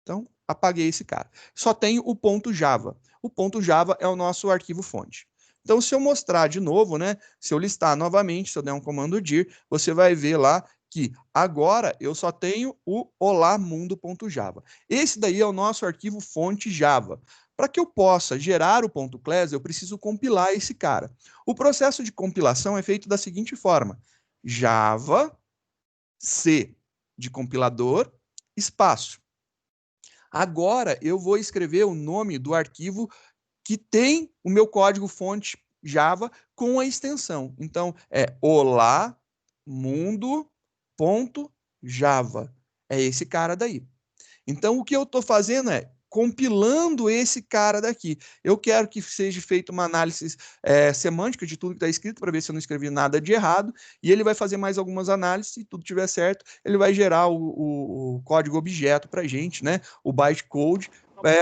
Então, apaguei esse cara. Só tenho o ponto .java. O ponto .java é o nosso arquivo fonte. Então, se eu mostrar de novo, né, se eu listar novamente, se eu der um comando dir, você vai ver lá que agora eu só tenho o olamundo.java. Esse daí é o nosso arquivo fonte Java. Para que eu possa gerar o ponto .class, eu preciso compilar esse cara. O processo de compilação é feito da seguinte forma: Java, C de compilador, espaço. Agora eu vou escrever o nome do arquivo que tem o meu código fonte Java com a extensão. Então, é olamundo.java. É esse cara daí. Então, o que eu estou fazendo é compilando esse cara daqui. Eu quero que seja feita uma análise semântica de tudo que está escrito, para ver se eu não escrevi nada de errado, e ele vai fazer mais algumas análises, se tudo estiver certo, ele vai gerar o código objeto para a gente, né? O bytecode,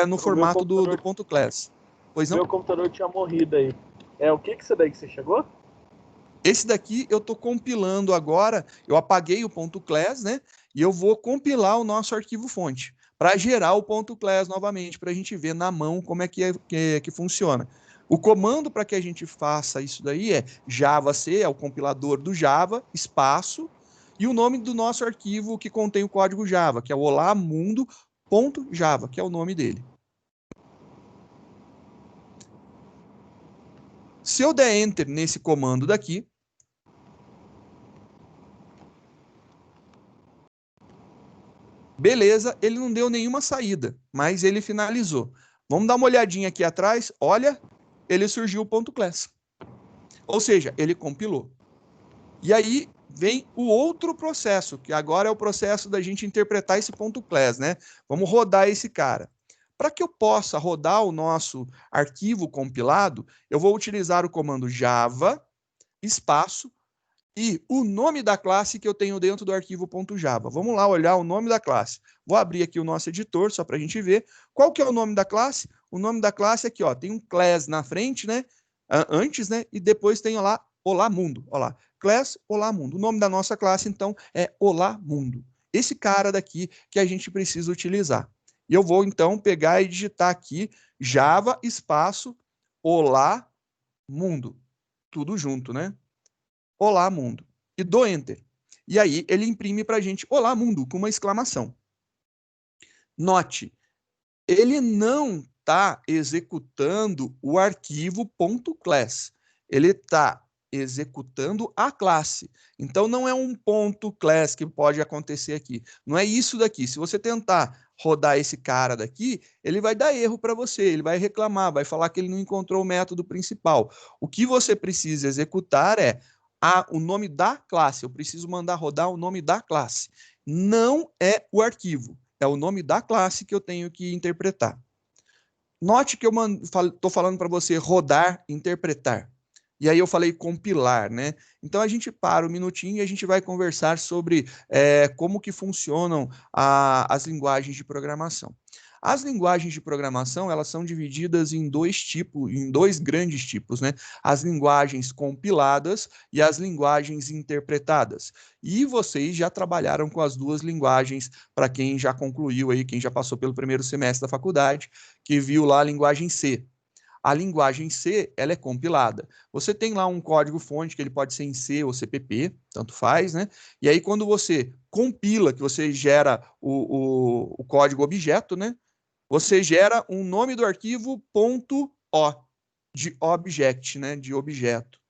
no formato do ponto .class. Pois não? Meu computador tinha morrido aí. O que isso daí que você chegou? Esse daqui eu estou compilando agora, eu apaguei o ponto .class, né? E eu vou compilar o nosso arquivo fonte para gerar o ponto .class novamente, para a gente ver na mão como é que funciona. O comando para que a gente faça isso daí é javac, é o compilador do Java, espaço, e o nome do nosso arquivo que contém o código Java, que é o olamundo.java, que é o nome dele. Se eu der Enter nesse comando daqui, beleza, ele não deu nenhuma saída, mas ele finalizou. Vamos dar uma olhadinha aqui atrás, olha, ele surgiu o ponto .class. Ou seja, ele compilou. E aí vem o outro processo, que agora é o processo da gente interpretar esse ponto .class, né? Vamos rodar esse cara. Para que eu possa rodar o nosso arquivo compilado, eu vou utilizar o comando java, espaço, e o nome da classe que eu tenho dentro do arquivo .java. Vamos lá olhar o nome da classe. Vou abrir aqui o nosso editor, só para a gente ver. Qual que é o nome da classe? O nome da classe aqui, ó, tem um class na frente, né? Antes, né? E depois tem lá olamundo. Olha lá, class olamundo. O nome da nossa classe, então, é olamundo. Esse cara daqui que a gente precisa utilizar. E eu vou, então, pegar e digitar aqui java espaço olamundo. Tudo junto, né? Olá, mundo. E dou Enter. E aí ele imprime para a gente Olá, mundo, com uma exclamação. Note, ele não está executando o arquivo .class. Ele está executando a classe. Então, não é um .class que pode acontecer aqui. Não é isso daqui. Se você tentar rodar esse cara daqui, ele vai dar erro para você, ele vai reclamar, vai falar que ele não encontrou o método principal. O que você precisa executar é o nome da classe. Eu preciso mandar rodar o nome da classe. Não é o arquivo. É o nome da classe que eu tenho que interpretar. Note que eu estou falando para você rodar, interpretar. E aí eu falei compilar, né? Então a gente para um minutinho e a gente vai conversar sobre como que funcionam as linguagens de programação. As linguagens de programação, elas são divididas em dois grandes tipos, né? As linguagens compiladas e as linguagens interpretadas. E vocês já trabalharam com as duas linguagens, para quem já concluiu aí, quem já passou pelo primeiro semestre da faculdade, que viu lá a linguagem C. A linguagem C, ela é compilada. Você tem lá um código-fonte, que ele pode ser em C ou CPP, tanto faz, né? E aí, quando você compila, que você gera o código objeto, né? Você gera um nome do arquivo .o, de object, né? De objeto.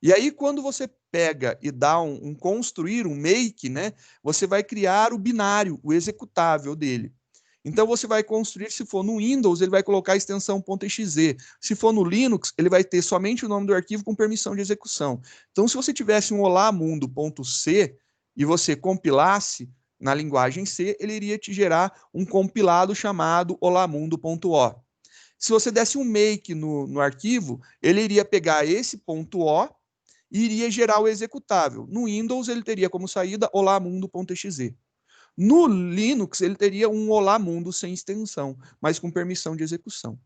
E aí, quando você pega e dá um construir, um make, né? Você vai criar o binário, o executável dele. Então, você vai construir, se for no Windows, ele vai colocar a extensão .exe. Se for no Linux, ele vai ter somente o nome do arquivo com permissão de execução. Então, se você tivesse um olamundo.c e você compilasse na linguagem C, ele iria te gerar um compilado chamado olamundo.o. Se você desse um make no arquivo, ele iria pegar esse .o e iria gerar o executável. No Windows, ele teria como saída olamundo.exe. No Linux, ele teria um Olá Mundo sem extensão, mas com permissão de execução.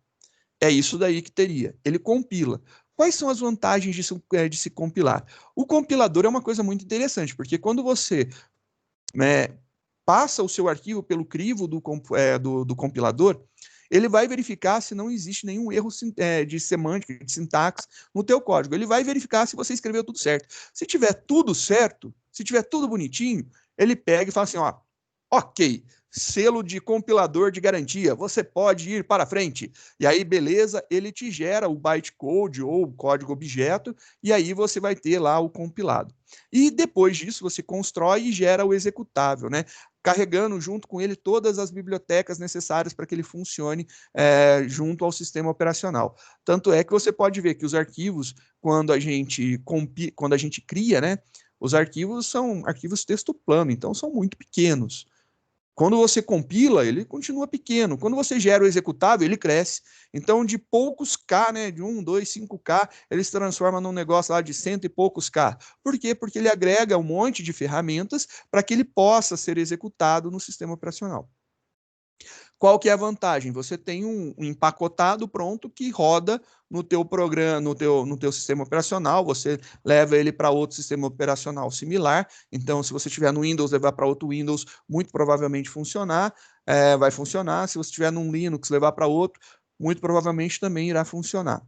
É isso daí que teria. Ele compila. Quais são as vantagens de se compilar? O compilador é uma coisa muito interessante, porque quando você passa o seu arquivo pelo crivo do compilador, ele vai verificar se não existe nenhum erro de semântica, de sintaxe no teu código. Ele vai verificar se você escreveu tudo certo. Se tiver tudo certo, se tiver tudo bonitinho, ele pega e fala assim, ó, ok, selo de compilador de garantia, você pode ir para frente. E aí, beleza, ele te gera o bytecode ou o código objeto, e aí você vai ter lá o compilado. E depois disso, você constrói e gera o executável, né? Carregando junto com ele todas as bibliotecas necessárias para que ele funcione junto ao sistema operacional. Tanto é que você pode ver que os arquivos, quando a gente cria, né, os arquivos são arquivos texto plano, então são muito pequenos. Quando você compila, ele continua pequeno. Quando você gera o executável, ele cresce. Então, de poucos K, né, de 1, 2, 5K, ele se transforma num negócio lá de 100 e poucos K. Por quê? Porque ele agrega um monte de ferramentas para que ele possa ser executado no sistema operacional. Qual que é a vantagem? Você tem um empacotado pronto que roda no teu programa, no teu sistema operacional, você leva ele para outro sistema operacional similar. Então, se você estiver no Windows, levar para outro Windows, muito provavelmente vai funcionar. Se você estiver num Linux, levar para outro, muito provavelmente também irá funcionar.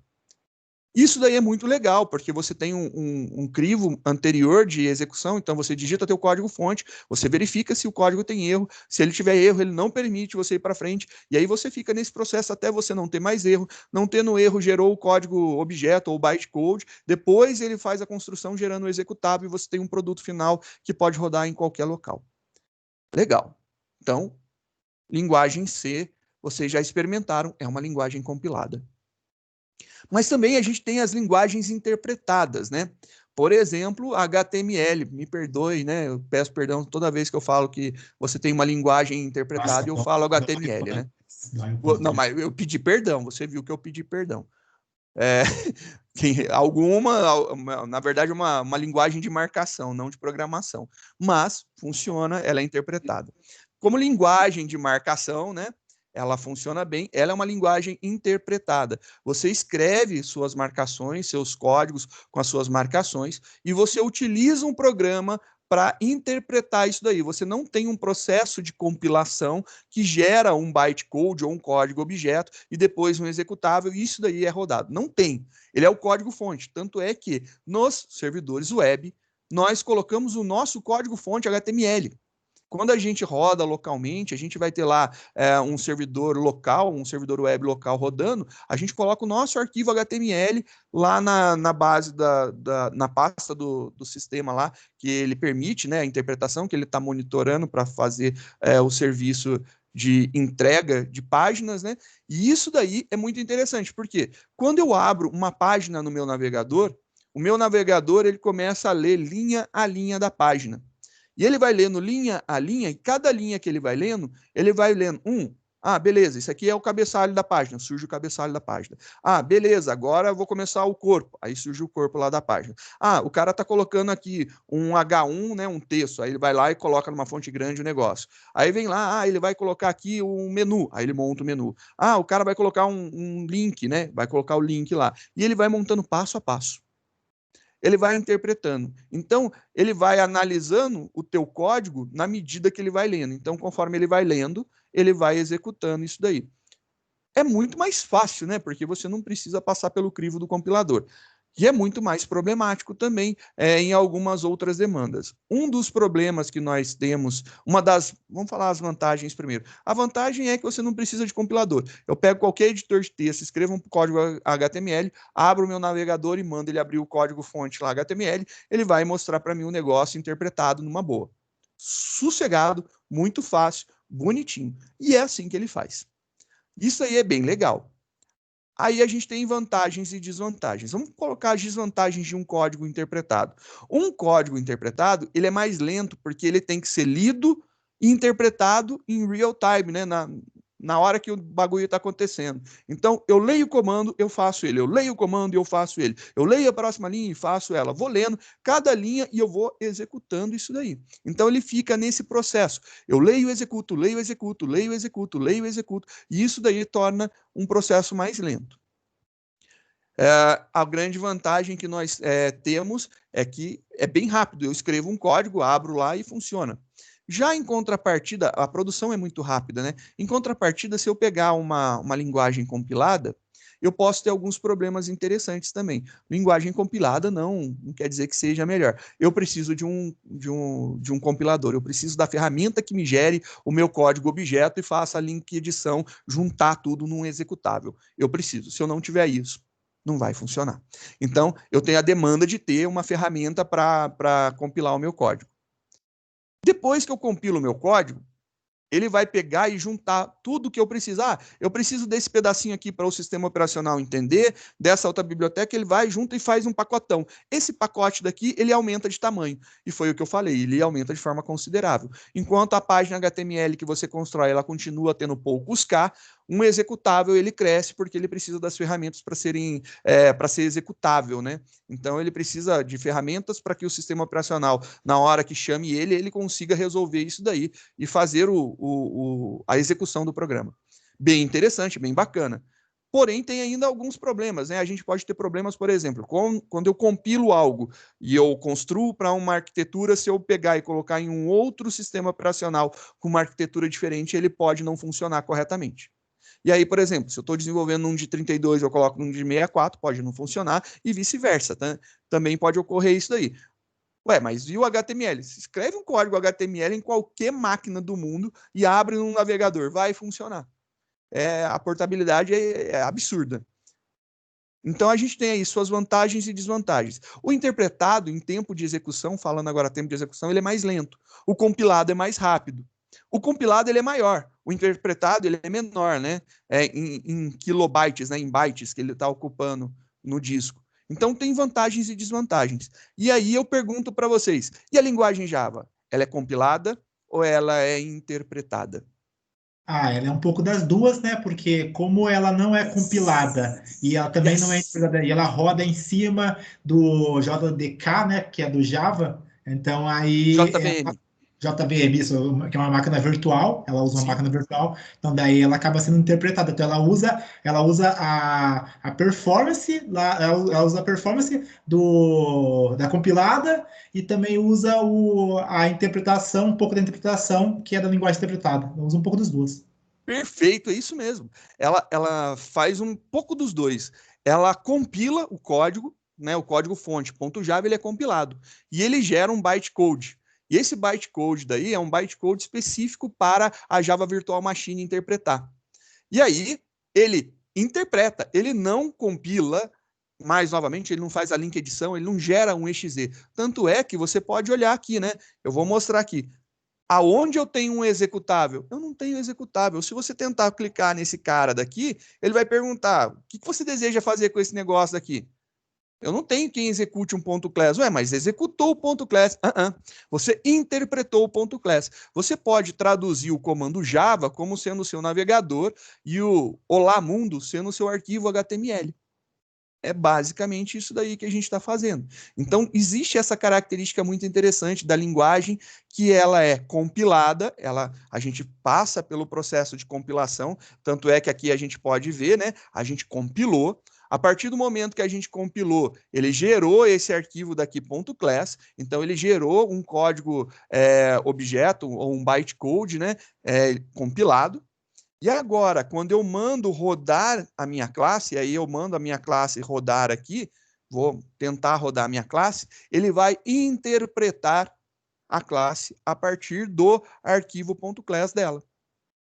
Isso daí é muito legal, porque você tem um crivo anterior de execução, então você digita teu código-fonte, você verifica se o código tem erro, se ele tiver erro, ele não permite você ir para frente, e aí você fica nesse processo até você não ter mais erro, não tendo erro, gerou o código objeto ou bytecode, depois ele faz a construção gerando o executável e você tem um produto final que pode rodar em qualquer local. Legal. Então, linguagem C, vocês já experimentaram, é uma linguagem compilada. Mas também a gente tem as linguagens interpretadas, né? Por exemplo, HTML, me perdoe, né? Eu peço perdão toda vez que eu falo que você tem uma linguagem interpretada e eu falo HTML, né? Não, mas eu pedi perdão, você viu que eu pedi perdão. Na verdade, uma linguagem de marcação, não de programação. Mas funciona, ela é interpretada. Como linguagem de marcação, né? Ela funciona bem, ela é uma linguagem interpretada. Você escreve suas marcações, seus códigos com as suas marcações, e você utiliza um programa para interpretar isso daí. Você não tem um processo de compilação que gera um bytecode ou um código objeto e depois um executável, e isso daí é rodado. Não tem. Ele é o código-fonte. Tanto é que nos servidores web, nós colocamos o nosso código-fonte HTML. Quando a gente roda localmente, a gente vai ter lá um servidor local, um servidor web local rodando, a gente coloca o nosso arquivo HTML lá na base na pasta do sistema lá, que ele permite, né, a interpretação, que ele está monitorando para fazer o serviço de entrega de páginas, né? E isso daí é muito interessante, porque quando eu abro uma página no meu navegador, o meu navegador ele começa a ler linha a linha da página. E ele vai lendo linha a linha, e cada linha que ele vai lendo beleza, isso aqui é o cabeçalho da página, surge o cabeçalho da página. Beleza, agora eu vou começar o corpo, aí surge o corpo lá da página. O cara tá colocando aqui um H1, né, um texto, aí ele vai lá e coloca numa fonte grande o negócio. Aí vem lá, ele vai colocar aqui um menu, aí ele monta o menu. O cara vai colocar um link, né, vai colocar o link lá. E ele vai montando passo a passo. Ele vai interpretando. Então, ele vai analisando o teu código na medida que ele vai lendo. Então, conforme ele vai lendo, ele vai executando isso daí. É muito mais fácil, né? Porque você não precisa passar pelo crivo do compilador. E é muito mais problemático também em algumas outras demandas. Um dos problemas que nós temos, vamos falar as vantagens primeiro. A vantagem é que você não precisa de compilador. Eu pego qualquer editor de texto, escrevo um código HTML, abro o meu navegador e mando ele abrir o código fonte lá HTML, ele vai mostrar para mim o negócio interpretado numa boa. Sossegado, muito fácil, bonitinho. E é assim que ele faz. Isso aí é bem legal. Aí a gente tem vantagens e desvantagens. Vamos colocar as desvantagens de um código interpretado. Um código interpretado, ele é mais lento porque ele tem que ser lido e interpretado em real time, né? na hora que o bagulho está acontecendo. Então, eu leio o comando, eu faço ele. Eu leio o comando e eu faço ele. Eu leio a próxima linha e faço ela. Vou lendo cada linha e eu vou executando isso daí. Então, ele fica nesse processo. Eu leio, executo, leio, executo, leio, executo, leio, executo. E isso daí torna um processo mais lento. A grande vantagem que nós temos é que é bem rápido. Eu escrevo um código, abro lá e funciona. Já em contrapartida, a produção é muito rápida, né? Em contrapartida, se eu pegar uma linguagem compilada, eu posso ter alguns problemas interessantes também. Linguagem compilada não quer dizer que seja melhor. Eu preciso de um compilador, eu preciso da ferramenta que me gere o meu código objeto e faça a link edição, juntar tudo num executável. Eu preciso. Se eu não tiver isso, não vai funcionar. Então, eu tenho a demanda de ter uma ferramenta para compilar o meu código. Depois que eu compilo o meu código, ele vai pegar e juntar tudo que eu precisar. Eu preciso desse pedacinho aqui para o sistema operacional entender, dessa outra biblioteca, ele vai junto e faz um pacotão. Esse pacote daqui, ele aumenta de tamanho. E foi o que eu falei, ele aumenta de forma considerável. Enquanto a página HTML que você constrói, ela continua tendo poucos K, um executável, ele cresce porque ele precisa das ferramentas para ser executável, né? Então, ele precisa de ferramentas para que o sistema operacional, na hora que chame ele consiga resolver isso daí e fazer a execução do programa. Bem interessante, bem bacana. Porém, tem ainda alguns problemas, né? A gente pode ter problemas, por exemplo, quando eu compilo algo e eu construo para uma arquitetura, se eu pegar e colocar em um outro sistema operacional com uma arquitetura diferente, ele pode não funcionar corretamente. E aí, por exemplo, se eu estou desenvolvendo um de 32 eu coloco um de 64, pode não funcionar, e vice-versa, tá? Também pode ocorrer isso daí. Ué, mas e o HTML? Se escreve um código HTML em qualquer máquina do mundo e abre num navegador, vai funcionar. A portabilidade é absurda. Então, a gente tem aí suas vantagens e desvantagens. O interpretado, em tempo de execução, falando agora tempo de execução, ele é mais lento. O compilado é mais rápido. O compilado ele é maior, o interpretado ele é menor, né? Em kilobytes, né? Em bytes que ele está ocupando no disco. Então tem vantagens e desvantagens. E aí eu pergunto para vocês, e a linguagem Java? Ela é compilada ou ela é interpretada? Ela é um pouco das duas, né? Porque como ela não é compilada e ela também não é interpretada, e ela roda em cima do JDK, né? Que é do Java, então aí JVM. JVM, isso, que é uma máquina virtual, ela usa uma Sim. máquina virtual, então daí ela acaba sendo interpretada. Então ela usa a performance, ela usa a performance da compilada e também usa a interpretação, um pouco da interpretação que é da linguagem interpretada. Ela usa um pouco das duas. Perfeito, é isso mesmo. Ela faz um pouco dos dois. Ela compila o código, né? O código fonte .java ele é compilado e ele gera um bytecode. E esse bytecode daí é um bytecode específico para a Java Virtual Machine interpretar. E aí ele interpreta, ele não compila mais novamente, ele não faz a link edição, ele não gera um exe. Tanto é que você pode olhar aqui, né? Eu vou mostrar aqui. Aonde eu tenho um executável? Eu não tenho executável. Se você tentar clicar nesse cara daqui, ele vai perguntar: o que você deseja fazer com esse negócio daqui? Eu não tenho quem execute um ponto .class. Ué, mas executou o ponto .class. Você interpretou o ponto .class. Você pode traduzir o comando Java como sendo o seu navegador e o Olá Mundo sendo o seu arquivo HTML. É basicamente isso daí que a gente está fazendo. Então, existe essa característica muito interessante da linguagem, que ela é compilada, a gente passa pelo processo de compilação, tanto é que aqui a gente pode ver, né? A gente compilou. A partir do momento que a gente compilou, ele gerou esse arquivo daqui .class, então ele gerou um código objeto, ou um bytecode, né? Compilado. E agora, quando eu mando rodar a minha classe, aí eu mando a minha classe rodar aqui, vou tentar rodar a minha classe, ele vai interpretar a classe a partir do arquivo .class dela.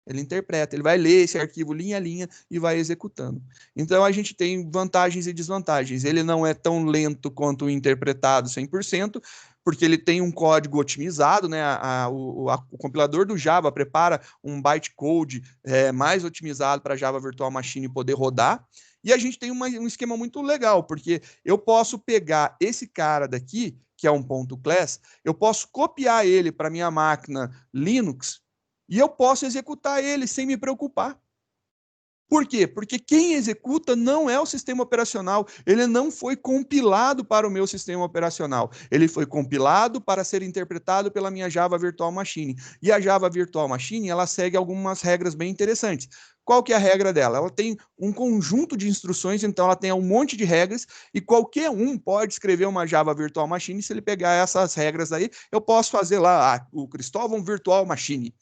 Ele interpreta, ele vai ler esse arquivo linha a linha e vai executando. Então, a gente tem vantagens e desvantagens. Ele não é tão lento quanto o interpretado 100%, porque ele tem um código otimizado, né? O compilador do Java prepara um bytecode mais otimizado para a Java Virtual Machine poder rodar. E a gente tem um esquema muito legal, porque eu posso pegar esse cara daqui, que é um .class, eu posso copiar ele para minha máquina Linux, e eu posso executar ele sem me preocupar. Por quê? Porque quem executa não é o sistema operacional, ele não foi compilado para o meu sistema operacional, ele foi compilado para ser interpretado pela minha Java Virtual Machine. E a Java Virtual Machine, ela segue algumas regras bem interessantes. Qual que é a regra dela? Ela tem um conjunto de instruções, então ela tem um monte de regras, e qualquer um pode escrever uma Java Virtual Machine. Se ele pegar essas regras aí, eu posso fazer lá o Cristóvão Virtual Machine.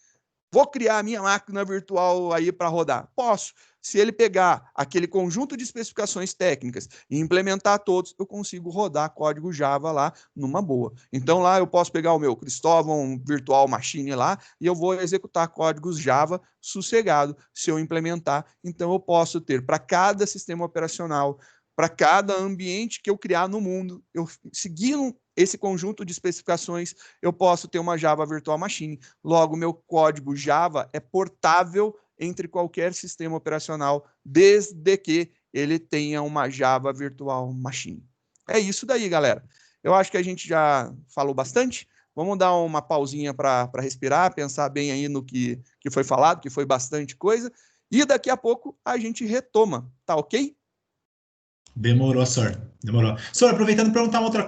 Vou criar a minha máquina virtual aí para rodar. Posso. Se ele pegar aquele conjunto de especificações técnicas e implementar todos, eu consigo rodar código Java lá numa boa. Então lá eu posso pegar o meu Cristóvão Virtual Machine lá e eu vou executar códigos Java sossegado se eu implementar. Então eu posso ter para cada sistema operacional, para cada ambiente que eu criar no mundo, eu seguindo esse conjunto de especificações, eu posso ter uma Java Virtual Machine. Logo, meu código Java é portável entre qualquer sistema operacional, desde que ele tenha uma Java Virtual Machine. É isso daí, galera. Eu acho que a gente já falou bastante. Vamos dar uma pausinha para respirar, pensar bem aí no que foi falado, que foi bastante coisa. E daqui a pouco a gente retoma, tá ok? Demorou, senhor. Demorou. Senhor, aproveitando para perguntar uma outra